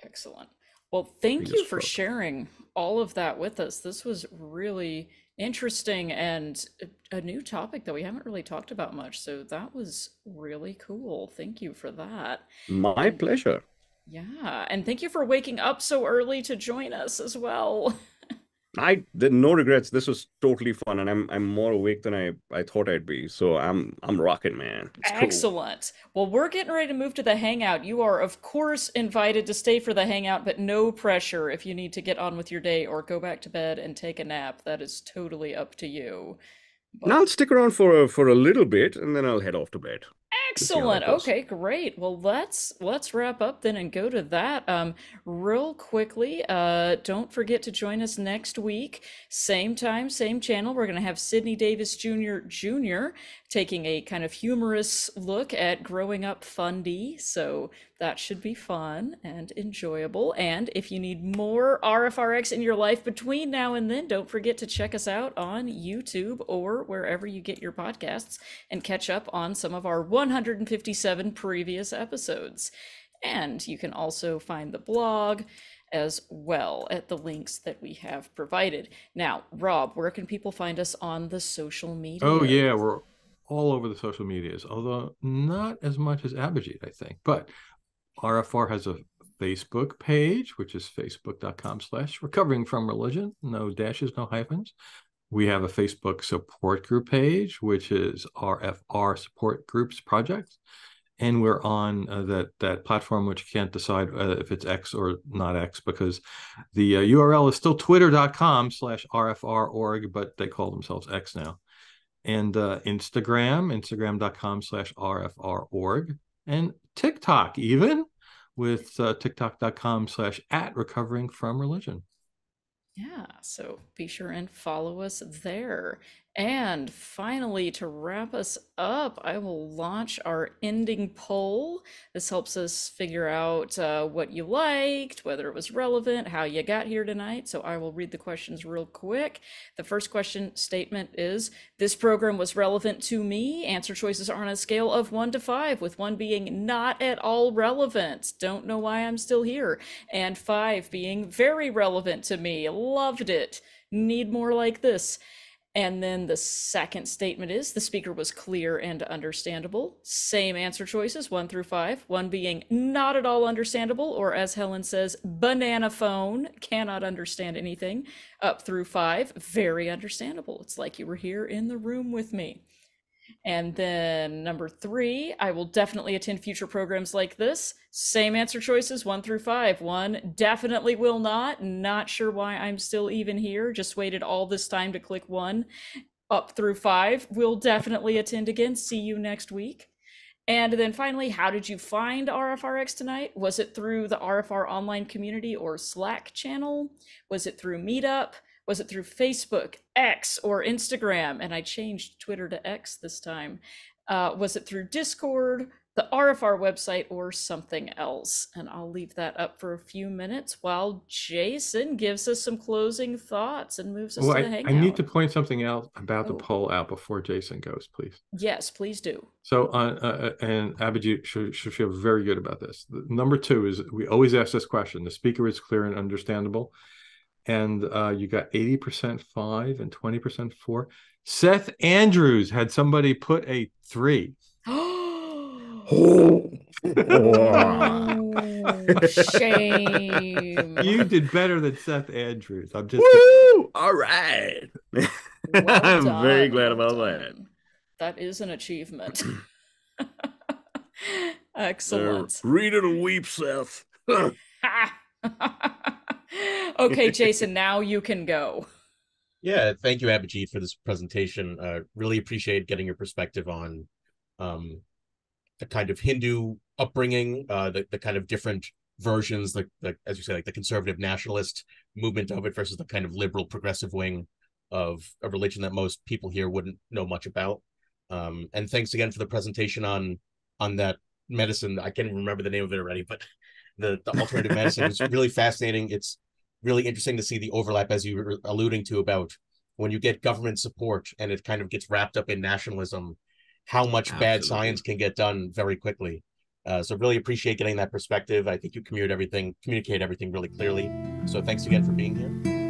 Excellent. Well, thank you for sharing all of that with us. This was really interesting and a new topic that we haven't really talked about much. So that was really cool. Thank you for that. My pleasure. Yeah. And thank you for waking up so early to join us as well. No regrets. This was totally fun, and I'm more awake than I thought I'd be. So I'm rocking, man. It's excellent. Cool. Well, we're getting ready to move to the hangout. You are, of course, invited to stay for the hangout, but no pressure if you need to get on with your day or go back to bed and take a nap. That is totally up to you. But I'll stick around for a little bit, and then I'll head off to bed. Excellent. Okay, great. Well, let's wrap up then and go to that. Real quickly, don't forget to join us next week. Same time, same channel. We're going to have Sidney Davis Jr. taking a kind of humorous look at growing up fundy. So that should be fun and enjoyable. And if you need more RfRx in your life between now and then, don't forget to check us out on YouTube or wherever you get your podcasts and catch up on some of our 157 previous episodes. And you can also find the blog as well at the links that we have provided. Now, Rob, where can people find us on the social media? Oh, yeah, we're all over the social medias, although not as much as Abhijit, I think. But RFR has a Facebook page, which is facebook.com/recovering from religion. No dashes, no hyphens. We have a Facebook support group page, which is RFR Support Groups Project. And we're on that platform, which can't decide if it's X or not X, because the URL is still twitter.com/RFR.org, but they call themselves X now. And instagram.com/RFR.org, and TikTok even, with tiktok.com/@recovering from religion. Yeah, so be sure and follow us there. And finally, to wrap us up, I will launch our ending poll. This helps us figure out what you liked, whether it was relevant, how you got here tonight. So I will read the questions real quick. The first question statement is, this program was relevant to me. Answer choices are on a scale of 1 to 5, with 1 being not at all relevant. Don't know why I'm still here. And 5 being very relevant to me. Loved it. Need more like this. And then the second statement is, the speaker was clear and understandable. Same answer choices, 1 through 5, 1 being not at all understandable, or as Helen says, banana phone, cannot understand anything, up through 5, very understandable. It's like you were here in the room with me. And then number 3, I will definitely attend future programs like this. Same answer choices, 1 through 5. 1, definitely will not. Not sure why I'm still even here. Just waited all this time to click 1. Up through 5, will definitely attend again. See you next week. And then finally, how did you find RfRx tonight? Was it through the RFR online community or Slack channel? Was it through Meetup? Was it through Facebook, X, or Instagram? And I changed Twitter to X this time. Was it through Discord, the RFR website, or something else? And I'll leave that up for a few minutes while Jason gives us some closing thoughts and moves us to the hangout. I need to point something else about the poll out before Jason goes, please. Yes, please do. So, and Abhijit should feel very good about this. Number 2 is, we always ask this question. The speaker is clear and understandable. And you got 80% 5 and 20% 4. Seth Andrews had somebody put a 3. Shame. You did better than Seth Andrews. I'm just. Woo! All right. Well I'm done, very glad well about done. that. That is an achievement. Excellent. Read it and weep, Seth. Okay, Jason, now you can go. Yeah, thank you, Abhijit, for this presentation. Really appreciate getting your perspective on the kind of Hindu upbringing, the kind of different versions, like as you say, like the conservative nationalist movement of it versus the kind of liberal progressive wing of a religion that most people here wouldn't know much about. And thanks again for the presentation on that medicine. I can't even remember the name of it already, but the alternative medicine is really fascinating. It's really interesting to see the overlap, as you were alluding to, about when you get government support and it kind of gets wrapped up in nationalism, how much bad science can get done very quickly. So really appreciate getting that perspective. I think you communicate everything really clearly. So thanks again for being here.